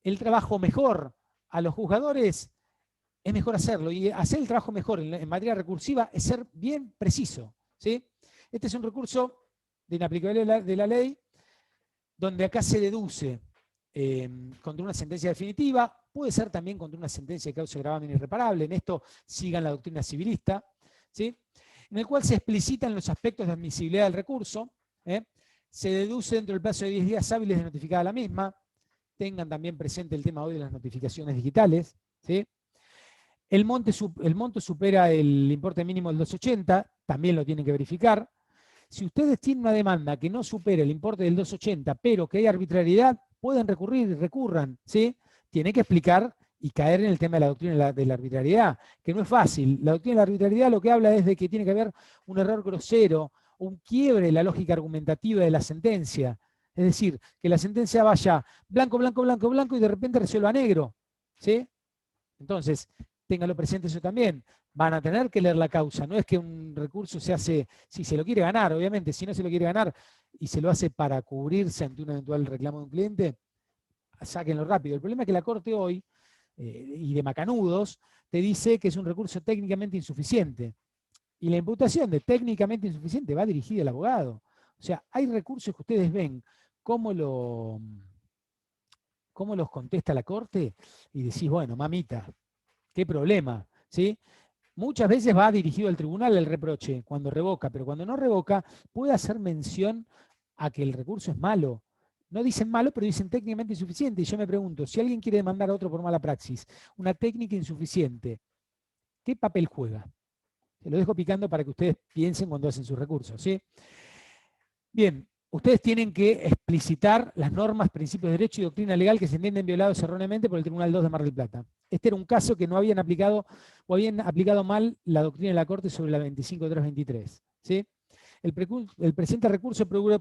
el trabajo mejor a los juzgadores, es mejor hacerlo. Y hacer el trabajo mejor en materia recursiva es ser bien preciso, ¿sí? Este es un recurso de inaplicabilidad de la ley, donde acá se deduce contra una sentencia definitiva, puede ser también contra una sentencia de causa de gravamen irreparable. En esto sigan la doctrina civilista, ¿sí? En el cual se explicitan los aspectos de admisibilidad del recurso, se deduce dentro del plazo de 10 días hábiles de notificada la misma. Tengan también presente el tema hoy de las notificaciones digitales, ¿sí? El monto supera el importe mínimo del 280, también lo tienen que verificar. Si ustedes tienen una demanda que no supere el importe del 280, pero que hay arbitrariedad, pueden recurrir, recurran, ¿sí? Tienen que explicar y caer en el tema de la doctrina de la arbitrariedad, que no es fácil. La doctrina de la arbitrariedad lo que habla es de que tiene que haber un error grosero, un quiebre en la lógica argumentativa de la sentencia. Es decir, que la sentencia vaya blanco, blanco, blanco, blanco y de repente resuelva negro, ¿sí? Entonces, ténganlo presente eso también. Van a tener que leer la causa. No es que un recurso se hace, si se lo quiere ganar, obviamente, si no se lo quiere ganar y se lo hace para cubrirse ante un eventual reclamo de un cliente, sáquenlo rápido. El problema es que la Corte hoy, y de macanudos, te dice que es un recurso técnicamente insuficiente. Y la imputación de técnicamente insuficiente va dirigida al abogado. O sea, hay recursos que ustedes ven cómo los contesta la Corte y decís, bueno, mamita, qué problema, ¿sí? Muchas veces va dirigido al tribunal el reproche cuando revoca, pero cuando no revoca puede hacer mención a que el recurso es malo. No dicen malo, pero dicen técnicamente insuficiente. Y yo me pregunto, si alguien quiere demandar a otro por mala praxis, una técnica insuficiente, ¿qué papel juega? Se lo dejo picando para que ustedes piensen cuando hacen sus recursos, ¿sí? Bien, ustedes tienen que explicitar las normas, principios de derecho y doctrina legal que se entienden violados erróneamente por el Tribunal 2 de Mar del Plata. Este era un caso que no habían aplicado o habían aplicado mal la doctrina de la Corte sobre la 25.323, ¿sí? el presente recurso procura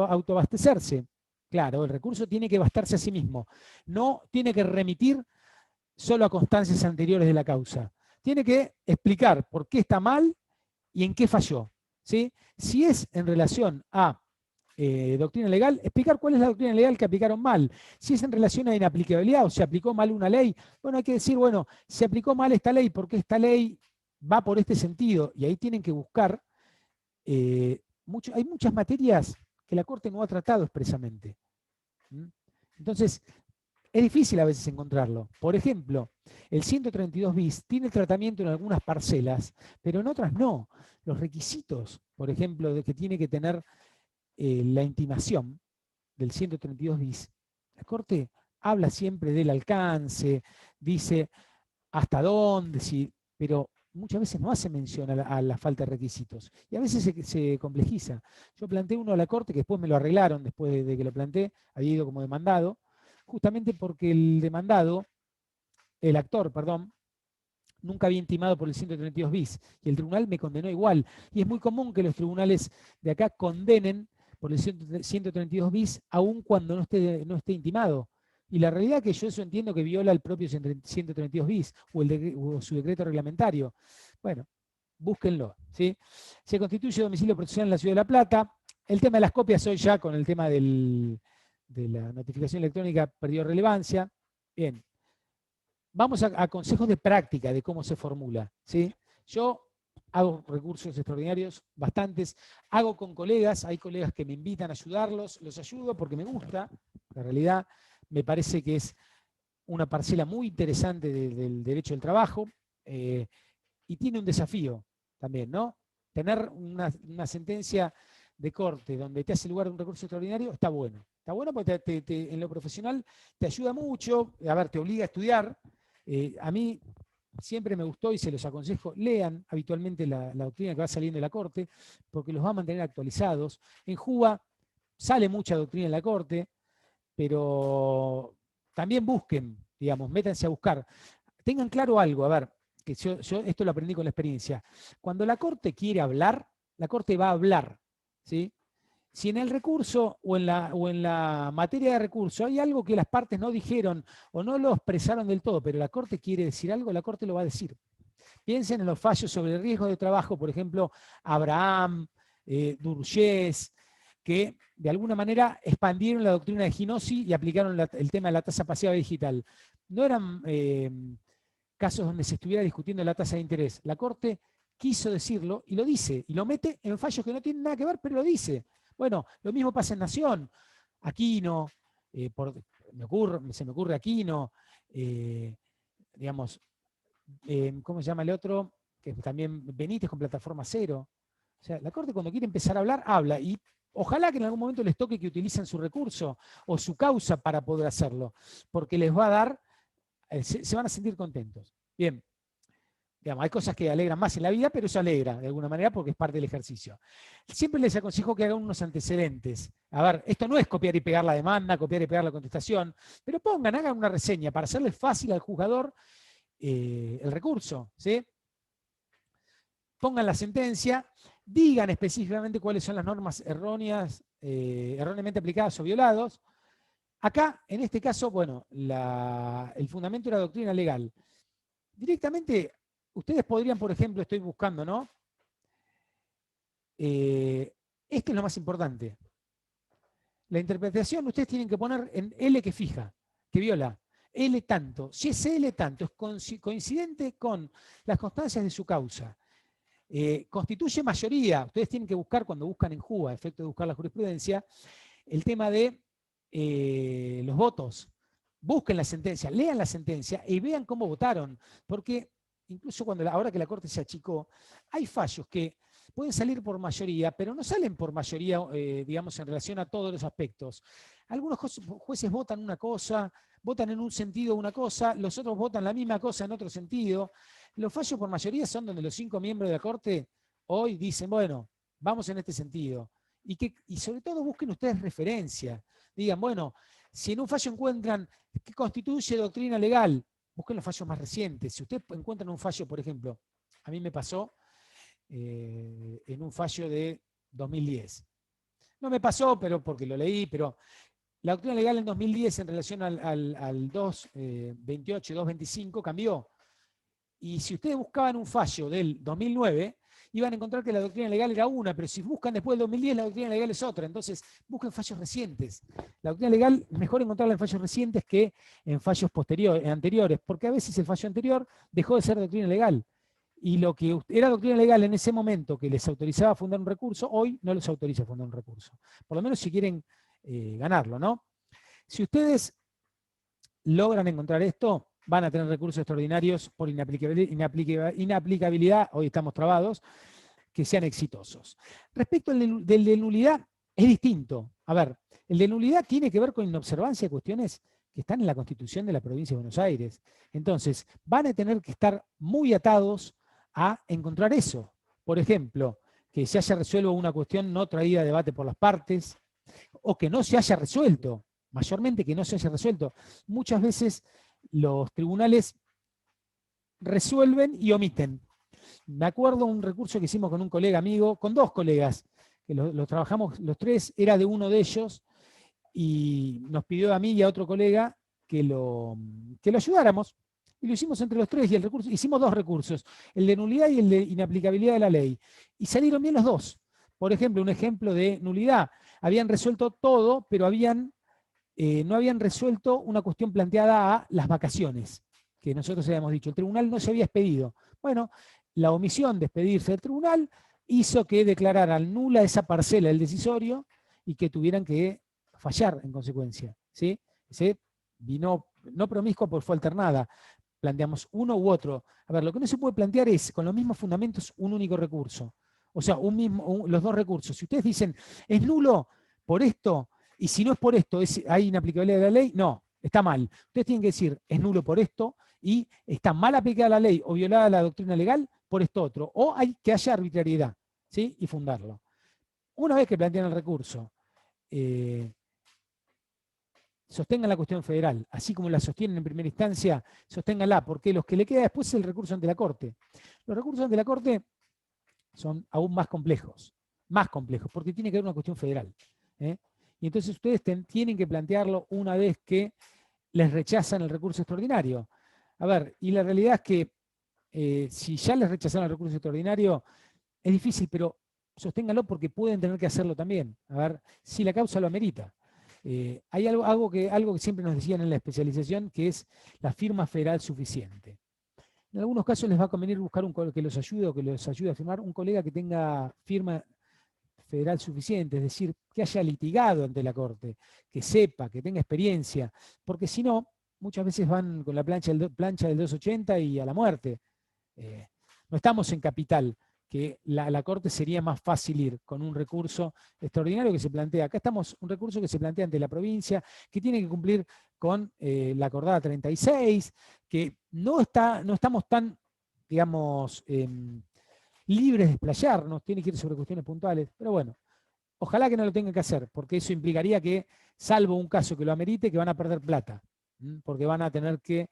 autoabastecerse. Claro, el recurso tiene que bastarse a sí mismo. No tiene que remitir solo a constancias anteriores de la causa. Tiene que explicar por qué está mal y en qué falló. ¿Sí? Si es en relación a doctrina legal, explicar cuál es la doctrina legal que aplicaron mal. Si es en relación a inaplicabilidad o se aplicó mal una ley, bueno, hay que decir, bueno, se aplicó mal esta ley porque esta ley va por este sentido, y ahí tienen que buscar, hay muchas materias que la Corte no ha tratado expresamente. ¿Mm? Entonces, es difícil a veces encontrarlo. Por ejemplo, el 132 bis tiene tratamiento en algunas parcelas, pero en otras no. Los requisitos, por ejemplo, de que tiene que tener la intimación del 132 bis, la Corte habla siempre del alcance, dice hasta dónde, pero muchas veces no hace mención a la falta de requisitos. Y a veces se complejiza. Yo planteé uno a la Corte que después me lo arreglaron, después de que lo planteé, había ido como demandado, justamente porque el actor, perdón, nunca había intimado por el 132 bis, y el tribunal me condenó igual. Y es muy común que los tribunales de acá condenen por el 132 bis, aun cuando no esté intimado. Y la realidad es que yo eso entiendo que viola el propio 132 bis o su decreto reglamentario. Bueno, búsquenlo. ¿Sí? Se constituye domicilio procesal en la Ciudad de La Plata. El tema de las copias hoy ya con el tema de la notificación electrónica perdió relevancia. Bien, vamos a consejos de práctica de cómo se formula. ¿Sí? Yo hago recursos extraordinarios, bastantes, hago con colegas, hay colegas que me invitan a ayudarlos, los ayudo porque me gusta, la realidad me parece que es una parcela muy interesante del derecho del trabajo, y tiene un desafío también, ¿no? Tener una sentencia de corte donde te hace lugar un recurso extraordinario está bueno. Está bueno porque en lo profesional te ayuda mucho, a ver, te obliga a estudiar. A mí siempre me gustó y se los aconsejo, lean habitualmente la doctrina que va saliendo de la Corte, porque los va a mantener actualizados. En JUBA sale mucha doctrina en la Corte, pero también busquen, digamos, métanse a buscar. Tengan claro algo, a ver, que yo esto lo aprendí con la experiencia. Cuando la Corte quiere hablar, la Corte va a hablar, ¿sí? Si en el recurso o en la materia de recurso hay algo que las partes no dijeron o no lo expresaron del todo, pero la Corte quiere decir algo, la Corte lo va a decir. Piensen en los fallos sobre el riesgo de trabajo, por ejemplo, Abraham, Durgés, que de alguna manera expandieron la doctrina de Ginossi y aplicaron el tema de la tasa pasiva digital. No eran casos donde se estuviera discutiendo la tasa de interés. La Corte quiso decirlo y lo dice, y lo mete en fallos que no tienen nada que ver, pero lo dice. Bueno, lo mismo pasa en Nación. Aquino, se me ocurre Aquino, digamos, ¿cómo se llama el otro? Que también Benítez con Plataforma Cero. O sea, la Corte cuando quiere empezar a hablar, habla. Y ojalá que en algún momento les toque que utilicen su recurso o su causa para poder hacerlo, porque les va a dar, se van a sentir contentos. Bien, digamos, hay cosas que alegran más en la vida, pero eso alegra de alguna manera porque es parte del ejercicio. Siempre les aconsejo que hagan unos antecedentes. A ver, esto no es copiar y pegar la demanda, copiar y pegar la contestación, pero hagan una reseña para hacerle fácil al juzgador el recurso, ¿sí? Pongan la sentencia, digan específicamente cuáles son las normas erróneas, erróneamente aplicadas o violados. Acá, en este caso, bueno, el fundamento de la doctrina legal. Directamente, ustedes podrían, por ejemplo, estoy buscando, ¿no? Esto es lo más importante. La interpretación ustedes tienen que poner en L que fija, que viola. L tanto. Si es L tanto, es coincidente con las constancias de su causa. Constituye mayoría. Ustedes tienen que buscar, cuando buscan en JUBA, a efecto de buscar la jurisprudencia, el tema de los votos. Busquen la sentencia, lean la sentencia y vean cómo votaron. Porque incluso ahora que la Corte se achicó, hay fallos que pueden salir por mayoría, pero no salen por mayoría, digamos, en relación a todos los aspectos. Algunos jueces votan una cosa, votan en un sentido una cosa, los otros votan la misma cosa en otro sentido. Los fallos por mayoría son donde los 5 miembros de la Corte hoy dicen, bueno, vamos en este sentido. Y sobre todo busquen ustedes referencia. Digan, bueno, si en un fallo encuentran que constituye doctrina legal, busquen los fallos más recientes. Si ustedes encuentran un fallo, por ejemplo, a mí me pasó en un fallo de 2010. No me pasó, pero porque lo leí, pero la doctrina legal en 2010 en relación al 228 y 225 cambió. Y si ustedes buscaban un fallo del 2009, iban a encontrar que la doctrina legal era una, pero si buscan después del 2010, la doctrina legal es otra. Entonces, busquen fallos recientes. La doctrina legal es mejor encontrarla en fallos recientes que en fallos anteriores, porque a veces el fallo anterior dejó de ser doctrina legal. Y lo que era doctrina legal en ese momento que les autorizaba a fundar un recurso, hoy no les autoriza a fundar un recurso. Por lo menos si quieren ganarlo, ¿no? Si ustedes logran encontrar esto, van a tener recursos extraordinarios por inaplicabilidad, hoy estamos trabados, que sean exitosos. Respecto al del de nulidad, es distinto. A ver, el de nulidad tiene que ver con inobservancia de cuestiones que están en la Constitución de la Provincia de Buenos Aires. Entonces, van a tener que estar muy atados a encontrar eso. Por ejemplo, que se haya resuelto una cuestión no traída a debate por las partes, o que no se haya resuelto, mayormente que no se haya resuelto. Muchas veces los tribunales resuelven y omiten. Me acuerdo un recurso que hicimos con un colega amigo, con dos colegas, que lo trabajamos los tres, era de uno de ellos, y nos pidió a mí y a otro colega que lo ayudáramos. Y lo hicimos entre los tres, y el recurso, hicimos dos recursos, el de nulidad y el de inaplicabilidad de la ley. Y salieron bien los dos. Por ejemplo, un ejemplo de nulidad. Habían resuelto todo, pero no habían resuelto una cuestión planteada a las vacaciones, que nosotros habíamos dicho. El tribunal no se había expedido. Bueno, la omisión de expedirse del tribunal hizo que declararan nula esa parcela del decisorio y que tuvieran que fallar en consecuencia. ¿Sí? Se vino, no promiscuo porque fue alternada. Planteamos uno u otro. A ver, lo que no se puede plantear es, con los mismos fundamentos, un único recurso. O sea, los dos recursos. Si ustedes dicen, es nulo por esto, y si no es por esto, hay inaplicabilidad de la ley, no, está mal. Ustedes tienen que decir, es nulo por esto, y está mal aplicada la ley o violada la doctrina legal por esto otro. O hay que haya arbitrariedad, ¿sí? Y fundarlo. Una vez que plantean el recurso, sostengan la cuestión federal, así como la sostienen en primera instancia, sosténganla, porque los que le queda después es el recurso ante la Corte. Los recursos ante la Corte son aún más complejos, porque tiene que ver una cuestión federal. Y entonces ustedes tienen que plantearlo una vez que les rechazan el recurso extraordinario. A ver, y la realidad es que si ya les rechazaron el recurso extraordinario, es difícil, pero sosténganlo porque pueden tener que hacerlo también. A ver, si la causa lo amerita. Hay algo que siempre nos decían en la especialización, que es la firma federal suficiente. En algunos casos les va a convenir buscar que los ayude o que los ayude a firmar un colega que tenga firma federal suficiente, es decir, que haya litigado ante la Corte, que sepa, que tenga experiencia, porque si no, muchas veces van con la plancha del 280 y a la muerte. No estamos en capital, que la Corte sería más fácil ir con un recurso extraordinario que se plantea. Acá estamos, un recurso que se plantea ante la provincia, que tiene que cumplir con la acordada 36, que no estamos tan, digamos, libres de explayarnos, tiene que ir sobre cuestiones puntuales, pero bueno, ojalá que no lo tengan que hacer, porque eso implicaría que, salvo un caso que lo amerite, que van a perder plata, porque van a tener que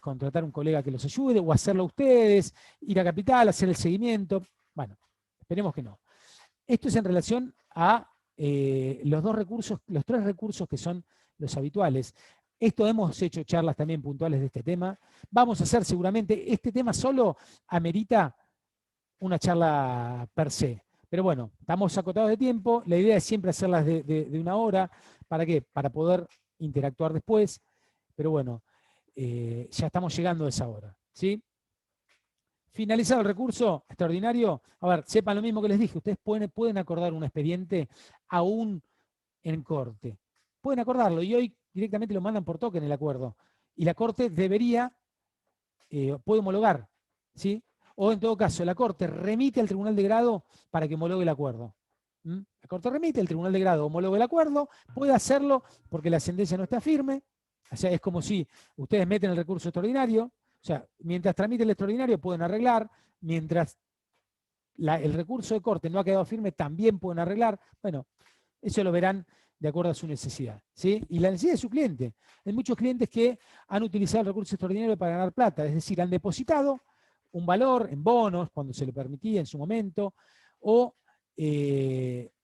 contratar un colega que los ayude, o hacerlo ustedes, ir a Capital, hacer el seguimiento. Bueno, esperemos que no. Esto es en relación a los tres recursos que son los habituales. Esto hemos hecho charlas también puntuales de este tema. Vamos a hacer seguramente, este tema solo amerita una charla per se. Pero bueno, estamos acotados de tiempo. La idea es siempre hacerlas de una hora. ¿Para qué? Para poder interactuar después. Pero bueno, ya estamos llegando a esa hora. ¿Sí? Finalizado el recurso extraordinario, a ver, sepan lo mismo que les dije, ustedes pueden acordar un expediente aún en corte. Pueden acordarlo y hoy directamente lo mandan por token el acuerdo. Y la Corte puede homologar, ¿sí? O en todo caso, la Corte remite al Tribunal de Grado para que homologue el acuerdo. La Corte remite, el Tribunal de Grado homologa el acuerdo, puede hacerlo porque la sentencia no está firme. O sea, es como si ustedes meten el recurso extraordinario, o sea, mientras tramite el extraordinario pueden arreglar, mientras el recurso de corte no ha quedado firme también pueden arreglar. Bueno, eso lo verán de acuerdo a su necesidad, ¿sí? Y la necesidad de su cliente. Hay muchos clientes que han utilizado el recurso extraordinario para ganar plata, es decir, han depositado un valor en bonos cuando se le permitía en su momento, o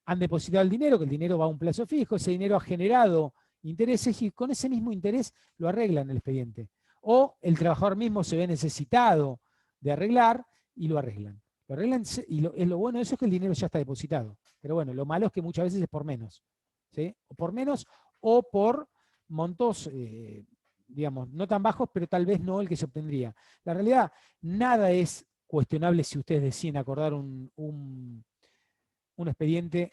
han depositado el dinero, que el dinero va a un plazo fijo, ese dinero ha generado intereses y con ese mismo interés lo arreglan el expediente. O el trabajador mismo se ve necesitado de arreglar y lo arreglan. Lo arreglan y lo bueno de eso es que el dinero ya está depositado. Pero bueno, lo malo es que muchas veces es por menos. ¿Sí? O por menos o por montos, digamos, no tan bajos, pero tal vez no el que se obtendría. La realidad, nada es cuestionable si ustedes deciden acordar un expediente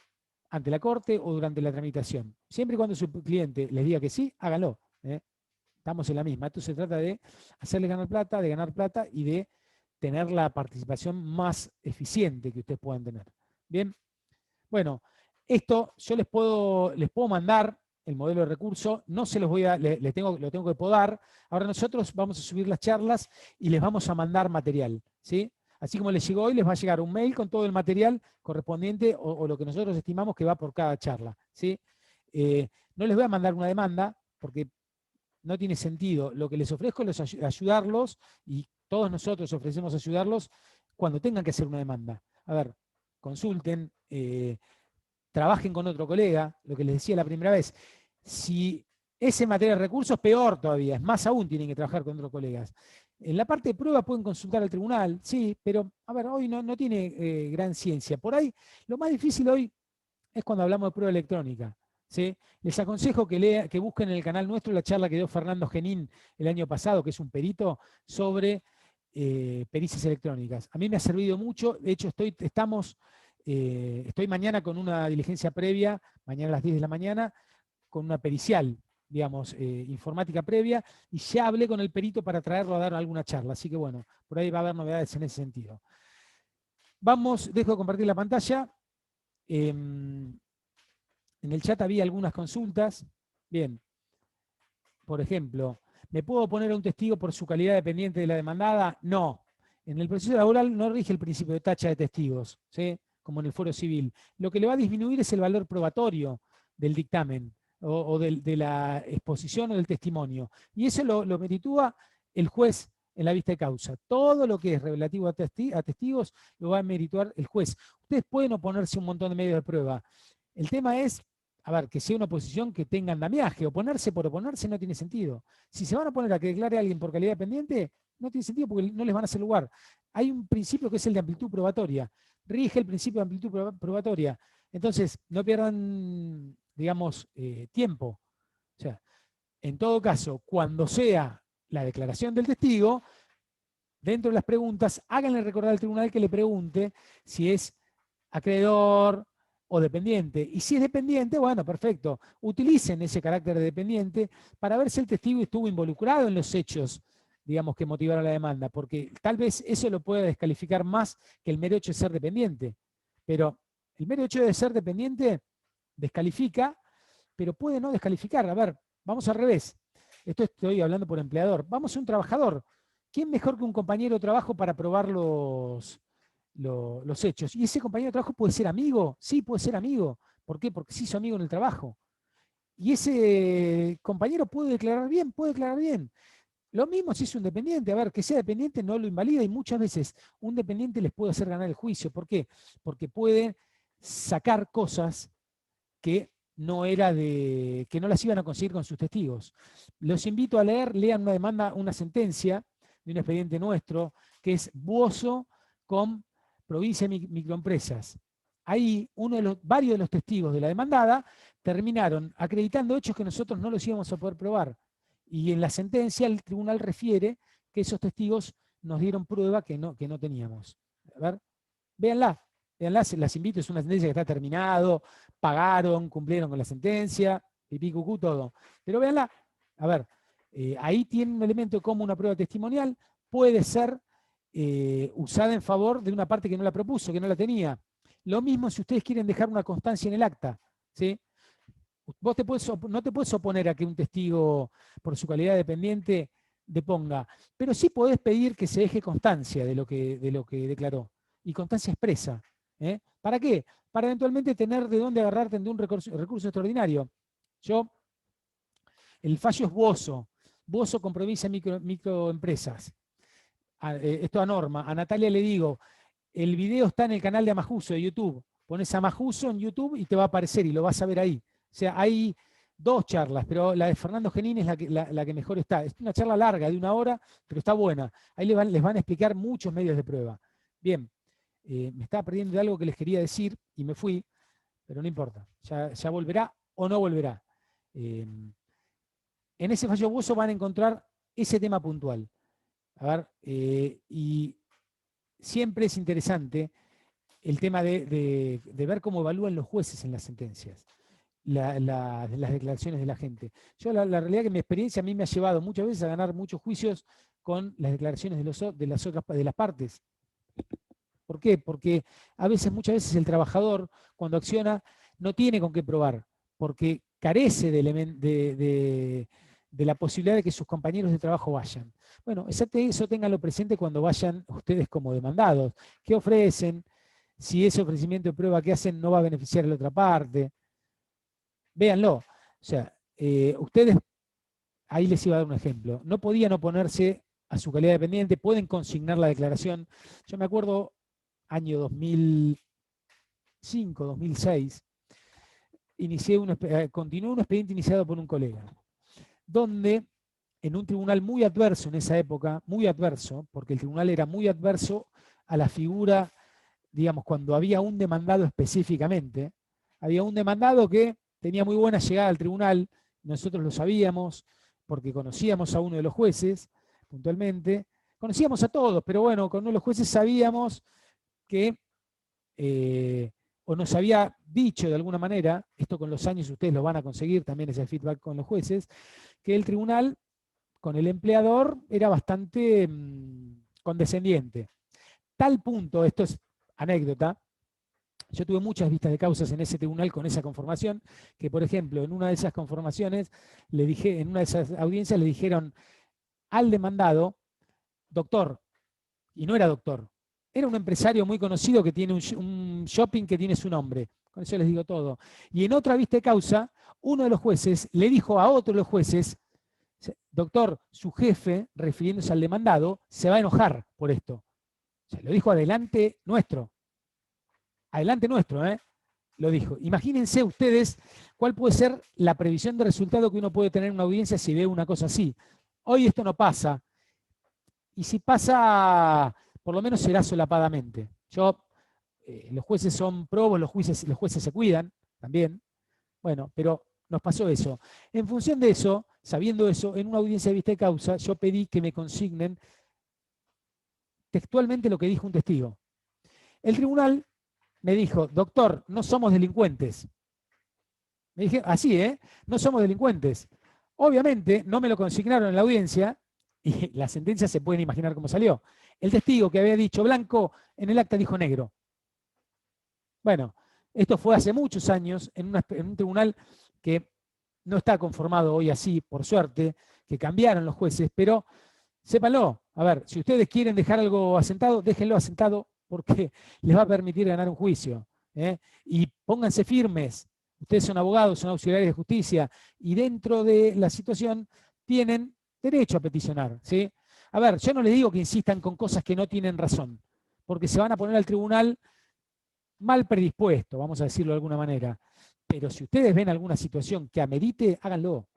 ante la corte o durante la tramitación. Siempre y cuando su cliente les diga que sí, háganlo. Estamos en la misma. Esto se trata de hacerle ganar plata, de ganar plata y de tener la participación más eficiente que ustedes puedan tener. Bien, bueno, esto yo les puedo mandar el modelo de recurso, no se los voy a, lo tengo que podar. Ahora nosotros vamos a subir las charlas y les vamos a mandar material, ¿sí? Así como les llegó hoy, les va a llegar un mail con todo el material correspondiente o lo que nosotros estimamos que va por cada charla, ¿sí? No les voy a mandar una demanda porque no tiene sentido. Lo que les ofrezco es ayudarlos y todos nosotros ofrecemos ayudarlos cuando tengan que hacer una demanda. A ver, consulten, trabajen con otro colega, lo que les decía la primera vez. Si es en materia de recursos, peor todavía, es más aún tienen que trabajar con otros colegas. En la parte de prueba pueden consultar al tribunal, sí, pero a ver, hoy no tiene gran ciencia. Por ahí, lo más difícil hoy es cuando hablamos de prueba electrónica. ¿Sí? Les aconsejo que busquen en el canal nuestro la charla que dio Fernando Genín el año pasado, que es un perito, sobre pericias electrónicas. A mí me ha servido mucho, de hecho estoy mañana con una diligencia previa, mañana a las 10 de la mañana, con una pericial, digamos, informática previa, y ya hablé con el perito para traerlo a dar alguna charla, así que bueno, por ahí va a haber novedades en ese sentido. Dejo de compartir la pantalla. En el chat había algunas consultas. Bien, por ejemplo, ¿me puedo oponer a un testigo por su calidad dependiente de la demandada? No. En el proceso laboral no rige el principio de tacha de testigos, ¿sí? Como en el foro civil. Lo que le va a disminuir es el valor probatorio del dictamen o de la exposición o del testimonio. Y eso lo meritúa el juez en la vista de causa. Todo lo que es relativo a testigos lo va a merituar el juez. Ustedes pueden oponerse a un montón de medios de prueba. El tema es, a ver, que sea una oposición que tenga andamiaje. Oponerse por oponerse no tiene sentido. Si se van a poner a que declare a alguien por calidad dependiente, no tiene sentido porque no les van a hacer lugar. Hay un principio que es el de amplitud probatoria. Rige el principio de amplitud probatoria. Entonces, no pierdan, digamos, tiempo. O sea, en todo caso, cuando sea la declaración del testigo, dentro de las preguntas, háganle recordar al tribunal que le pregunte si es acreedor o dependiente. Y si es dependiente, bueno, perfecto. Utilicen ese carácter de dependiente para ver si el testigo estuvo involucrado en los hechos, digamos, que motivaron la demanda, porque tal vez eso lo pueda descalificar más que el mero hecho de ser dependiente. Pero el mero hecho de ser dependiente descalifica, pero puede no descalificar. A ver, vamos al revés. Esto estoy hablando por empleador. Vamos a un trabajador. ¿Quién mejor que un compañero de trabajo para probar los hechos? ¿Y ese compañero de trabajo puede ser amigo? Sí, puede ser amigo. ¿Por qué? Porque se hizo amigo en el trabajo. Y ese compañero puede declarar bien, puede declarar bien. Lo mismo si es un dependiente. A ver, que sea dependiente no lo invalida y muchas veces un dependiente les puede hacer ganar el juicio. ¿Por qué? Porque puede sacar cosas que que no las iban a conseguir con sus testigos. Los invito a lean una demanda, una sentencia de un expediente nuestro, que es Buoso con Provincia Microempresas. Ahí varios de los testigos de la demandada terminaron acreditando hechos que nosotros no los íbamos a poder probar. Y en la sentencia el tribunal refiere que esos testigos nos dieron prueba que no teníamos. A ver, véanla. Las invito, es una sentencia que está terminado, pagaron, cumplieron con la sentencia, pipí, cucú, todo. Pero véanla, a ver, ahí tiene un elemento como una prueba testimonial, puede ser usada en favor de una parte que no la propuso, que no la tenía. Lo mismo si ustedes quieren dejar una constancia en el acta, ¿sí? Vos no te puedes oponer a que un testigo, por su calidad dependiente, deponga, pero sí podés pedir que se deje constancia de lo que declaró, y constancia expresa. ¿Para qué? Para eventualmente tener de dónde agarrarte de un recurso extraordinario. El fallo es Buoso con Provincia Microempresas. Esto a Norma. A Natalia le digo, el video está en el canal de Amajuso de YouTube. Pones Amajuso en YouTube y te va a aparecer y lo vas a ver ahí. O sea, hay 2 charlas, pero la de Fernando Genín es la que mejor está. Es una charla larga, de 1 hora, pero está buena. Ahí les van a explicar muchos medios de prueba. Bien, me estaba perdiendo de algo que les quería decir y me fui, pero no importa. Ya volverá o no volverá. En ese fallo Bozo van a encontrar ese tema puntual. A ver, y siempre es interesante el tema de ver cómo evalúan los jueces en las sentencias, las declaraciones de la gente. Yo la realidad que mi experiencia a mí me ha llevado muchas veces a ganar muchos juicios con las declaraciones de las partes. ¿Por qué? Porque muchas veces el trabajador, cuando acciona, no tiene con qué probar, porque carece de la posibilidad de que sus compañeros de trabajo vayan. Bueno, eso ténganlo presente cuando vayan ustedes como demandados. ¿Qué ofrecen? Si ese ofrecimiento de prueba que hacen no va a beneficiar a la otra parte. Véanlo. O sea, ustedes, ahí les iba a dar un ejemplo, no podían oponerse a su calidad dependiente, pueden consignar la declaración. Yo me acuerdo, año 2005, 2006, continué un expediente iniciado por un colega, donde en un tribunal muy adverso en esa época, muy adverso, porque el tribunal era muy adverso a la figura, digamos, cuando había un demandado específicamente, había un demandado que tenía muy buena llegada al tribunal, nosotros lo sabíamos, porque conocíamos a uno de los jueces, puntualmente, conocíamos a todos, pero bueno, con uno de los jueces sabíamos que, o nos había dicho de alguna manera, esto con los años ustedes lo van a conseguir, también ese feedback con los jueces, que el tribunal con el empleador era bastante condescendiente. Tal punto, esto es anécdota, yo tuve muchas vistas de causas en ese tribunal con esa conformación, que por ejemplo, en una de esas conformaciones, en una de esas audiencias le dijeron al demandado, doctor, y no era doctor, era un empresario muy conocido que tiene un shopping que tiene su nombre, con eso les digo todo. Y en otra vista de causa, uno de los jueces le dijo a otro de los jueces, doctor, su jefe, refiriéndose al demandado, se va a enojar por esto. O sea, lo dijo adelante nuestro. Adelante nuestro, ¿eh? Lo dijo. Imagínense ustedes cuál puede ser la previsión de resultado que uno puede tener en una audiencia si ve una cosa así. Hoy esto no pasa. Y si pasa, por lo menos será solapadamente. Los jueces son probos, los jueces se cuidan también. Bueno, pero nos pasó eso. En función de eso, sabiendo eso, en una audiencia de vista de causa, yo pedí que me consignen textualmente lo que dijo un testigo. El tribunal me dijo, doctor, no somos delincuentes. Me dije, así, no somos delincuentes. Obviamente no me lo consignaron en la audiencia y la sentencia se pueden imaginar cómo salió. El testigo que había dicho blanco, en el acta dijo negro. Bueno, esto fue hace muchos años en un tribunal que no está conformado hoy así, por suerte, que cambiaron los jueces, pero sépanlo. A ver, si ustedes quieren dejar algo asentado, déjenlo asentado porque les va a permitir ganar un juicio. Y pónganse firmes. Ustedes son abogados, son auxiliares de justicia y dentro de la situación tienen derecho a peticionar. ¿Sí? A ver, yo no les digo que insistan con cosas que no tienen razón, porque se van a poner al tribunal mal predispuesto, vamos a decirlo de alguna manera. Pero si ustedes ven alguna situación que amerite, háganlo.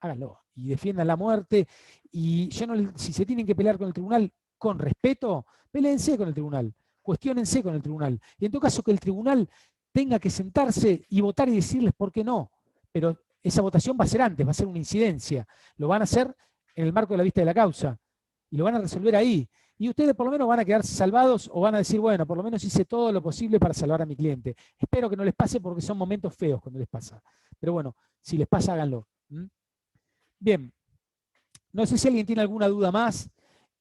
Háganlo. Y defiendan la muerte. Y si se tienen que pelear con el tribunal con respeto, pélense con el tribunal. Cuestiónense con el tribunal. Y en todo caso que el tribunal tenga que sentarse y votar y decirles por qué no. Pero esa votación va a ser antes, va a ser una incidencia. Lo van a hacer en el marco de la vista de la causa. Y lo van a resolver ahí. Y ustedes por lo menos van a quedarse salvados o van a decir, bueno, por lo menos hice todo lo posible para salvar a mi cliente. Espero que no les pase porque son momentos feos cuando les pasa. Pero bueno, si les pasa, háganlo. Bien, no sé si alguien tiene alguna duda más.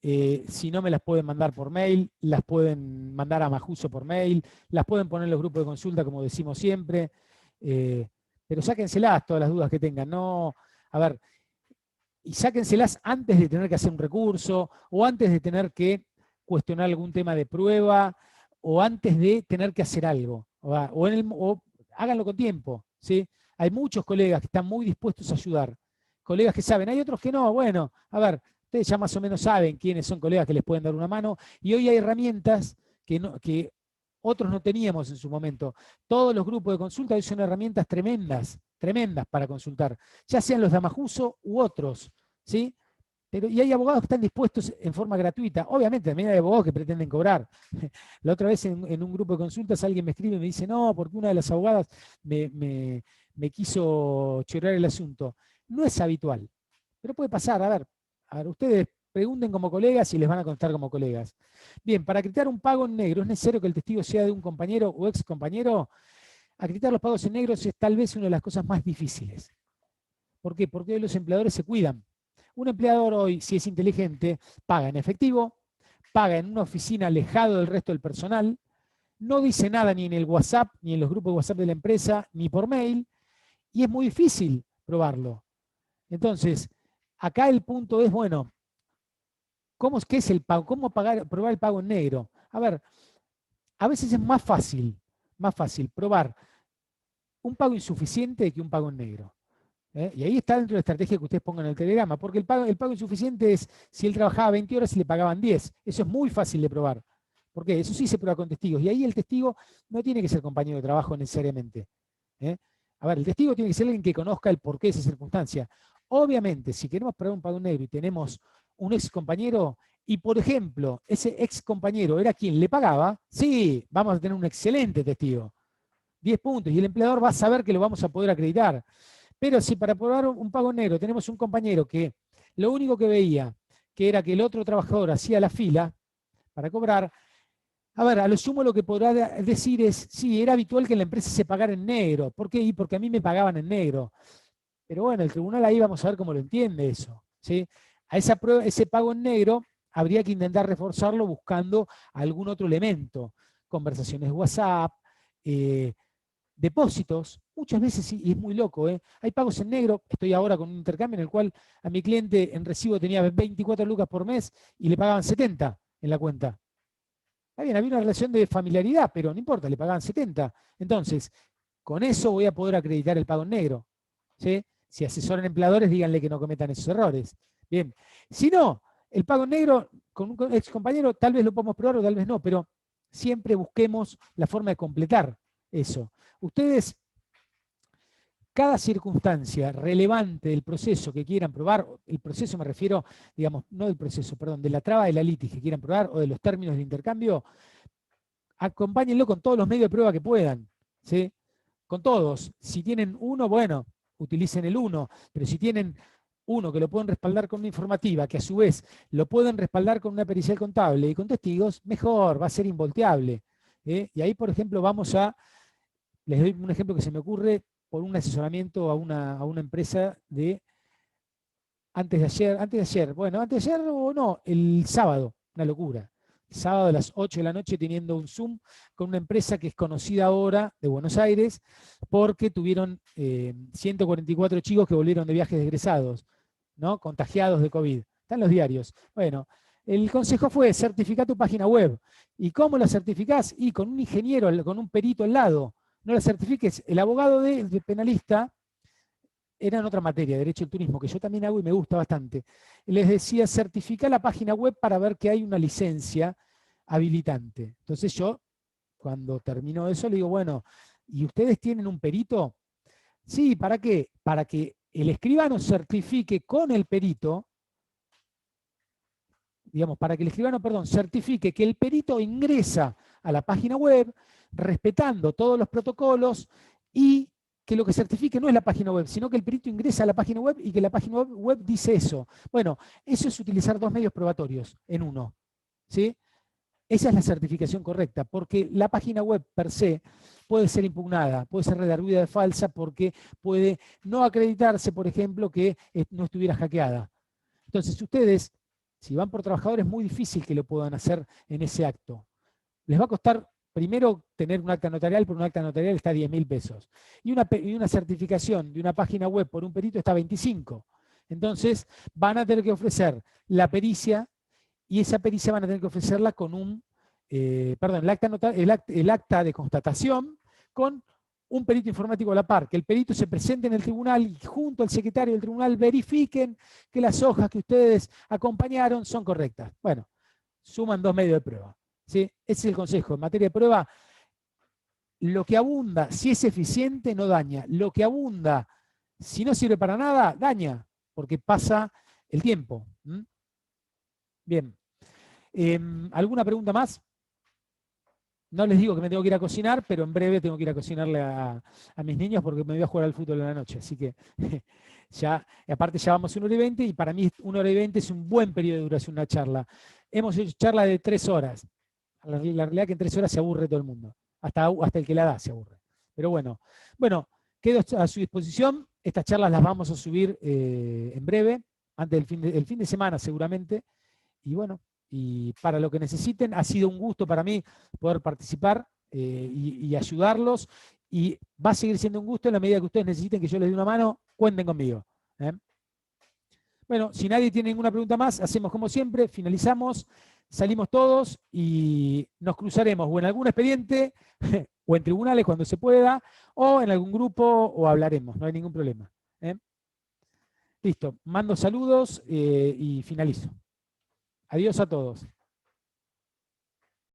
Si no, me las pueden mandar por mail, las pueden mandar a Majuso por mail, las pueden poner en los grupos de consulta, como decimos siempre. Pero sáquenselas todas las dudas que tengan. No, a ver, y sáquenselas antes de tener que hacer un recurso, o antes de tener que cuestionar algún tema de prueba, o antes de tener que hacer algo. O háganlo con tiempo. ¿Sí? Hay muchos colegas que están muy dispuestos a ayudar. Colegas que saben, hay otros que no. Bueno, a ver, ustedes ya más o menos saben quiénes son colegas que les pueden dar una mano, y hoy hay herramientas que otros no teníamos en su momento. Todos los grupos de consulta hoy son herramientas tremendas, tremendas para consultar, ya sean los de Amajuso u otros, ¿sí? Y hay abogados que están dispuestos en forma gratuita. Obviamente también hay abogados que pretenden cobrar. La otra vez en un grupo de consultas alguien me escribe y me dice, no, porque una de las abogadas me quiso chorear el asunto. No es habitual, pero puede pasar. A ver, ustedes pregunten como colegas y les van a contestar como colegas. Bien, para acreditar un pago en negro, ¿es necesario que el testigo sea de un compañero o ex compañero? Acreditar los pagos en negro es tal vez una de las cosas más difíciles. ¿Por qué? Porque hoy los empleadores se cuidan. Un empleador hoy, si es inteligente, paga en efectivo, paga en una oficina alejado del resto del personal, no dice nada ni en el WhatsApp, ni en los grupos de WhatsApp de la empresa, ni por mail, y es muy difícil probarlo. Entonces, acá el punto es, bueno, ¿qué es el pago? ¿Cómo probar el pago en negro? A ver, a veces es más fácil probar un pago insuficiente que un pago en negro. Y ahí está dentro de la estrategia que ustedes pongan en el telegrama, porque el pago insuficiente es si él trabajaba 20 horas y le pagaban 10. Eso es muy fácil de probar. ¿Por qué? Eso sí se prueba con testigos. Y ahí el testigo no tiene que ser compañero de trabajo necesariamente. A ver, el testigo tiene que ser alguien que conozca el porqué de esa circunstancia. Obviamente, si queremos probar un pago negro y tenemos un ex compañero, y por ejemplo, ese ex compañero era quien le pagaba, sí, vamos a tener un excelente testigo. 10 puntos. Y el empleador va a saber que lo vamos a poder acreditar. Pero si para probar un pago negro tenemos un compañero que lo único que veía que era que el otro trabajador hacía la fila para cobrar, a ver, a lo sumo lo que podrá decir es, sí, era habitual que en la empresa se pagara en negro. ¿Por qué? Y porque a mí me pagaban en negro. Pero bueno, el tribunal ahí vamos a ver cómo lo entiende eso, ¿sí? A esa prueba, ese pago en negro habría que intentar reforzarlo buscando algún otro elemento. Conversaciones WhatsApp, depósitos, muchas veces, y es muy loco, hay pagos en negro. Estoy ahora con un intercambio en el cual a mi cliente en recibo tenía 24 lucas por mes y le pagaban 70 en la cuenta. Está bien, había una relación de familiaridad, pero no importa, le pagaban 70. Entonces, con eso voy a poder acreditar el pago en negro. ¿Sí? Si asesoran empleadores, díganle que no cometan esos errores. Bien, si no, el pago en negro con un ex compañero tal vez lo podemos probar o tal vez no, pero siempre busquemos la forma de completar eso. Ustedes, cada circunstancia relevante del proceso que quieran probar, el proceso me refiero, digamos, no del proceso, perdón, de la traba de la litis que quieran probar o de los términos de intercambio, acompáñenlo con todos los medios de prueba que puedan, ¿sí? Con todos. Si tienen uno, bueno, utilicen el uno, pero si tienen uno que lo pueden respaldar con una informativa, que a su vez lo pueden respaldar con una pericial contable y con testigos, mejor, va a ser involteable. Y ahí, por ejemplo, les doy un ejemplo que se me ocurre por un asesoramiento a una empresa de antes de ayer o no, el sábado, una locura. El sábado a las 8 de la noche teniendo un Zoom con una empresa que es conocida ahora de Buenos Aires porque tuvieron 144 chicos que volvieron de viajes de egresados, ¿no? Contagiados de COVID. Están los diarios. Bueno, el consejo fue certificar tu página web. ¿Y cómo la certificás? Y con un ingeniero, con un perito al lado. No la certifiques. El abogado de penalista era en otra materia, Derecho del Turismo, que yo también hago y me gusta bastante. Les decía, certifica la página web para ver que hay una licencia habilitante. Entonces yo, cuando termino eso, le digo, bueno, ¿y ustedes tienen un perito? Sí, ¿para qué? Para que el escribano certifique con el perito, digamos, para que el escribano, perdón, certifique que el perito ingresa a la página web respetando todos los protocolos y que lo que certifique no es la página web, sino que el perito ingresa a la página web y que la página web dice eso. Bueno, eso es utilizar dos medios probatorios en uno, ¿sí? Esa es la certificación correcta, porque la página web per se puede ser impugnada, puede ser redarguida de falsa porque puede no acreditarse, por ejemplo, que no estuviera hackeada. Entonces, ustedes, si van por trabajadores, es muy difícil que lo puedan hacer en ese acto. Les va a costar primero tener un acta notarial, pero un acta notarial está a 10.000 pesos. Y una certificación de una página web por un perito está a 25. Entonces, van a tener que ofrecer la pericia y esa pericia van a tener que ofrecerla con el acta de constatación con un perito informático a la par, que el perito se presente en el tribunal y junto al secretario del tribunal verifiquen que las hojas que ustedes acompañaron son correctas. Bueno, suman dos medios de prueba. ¿sí? Ese es el consejo. En materia de prueba, lo que abunda, si es eficiente, no daña. Lo que abunda, si no sirve para nada, daña, porque pasa el tiempo. ¿Mm? Bien. ¿Alguna pregunta más? No les digo que me tengo que ir a cocinar, pero en breve tengo que ir a cocinarle a mis niños porque me voy a jugar al fútbol en la noche. Así que ya, aparte ya vamos 1 hora y 20 y para mí 1 hora y 20 es un buen periodo de duración una charla. Hemos hecho charla de 3 horas. La realidad es que en 3 horas se aburre todo el mundo. Hasta el que la da se aburre. Pero bueno, quedo a su disposición. Estas charlas las vamos a subir en breve, antes del fin de semana seguramente. Y bueno, y para lo que necesiten, ha sido un gusto para mí poder participar y ayudarlos. Y va a seguir siendo un gusto en la medida que ustedes necesiten que yo les dé una mano, cuenten conmigo. ¿Eh? Bueno, si nadie tiene ninguna pregunta más, hacemos como siempre, finalizamos, salimos todos y nos cruzaremos o en algún expediente o en tribunales cuando se pueda, o en algún grupo o hablaremos, no hay ningún problema. ¿Eh? Listo, mando saludos y finalizo. Adiós a todos.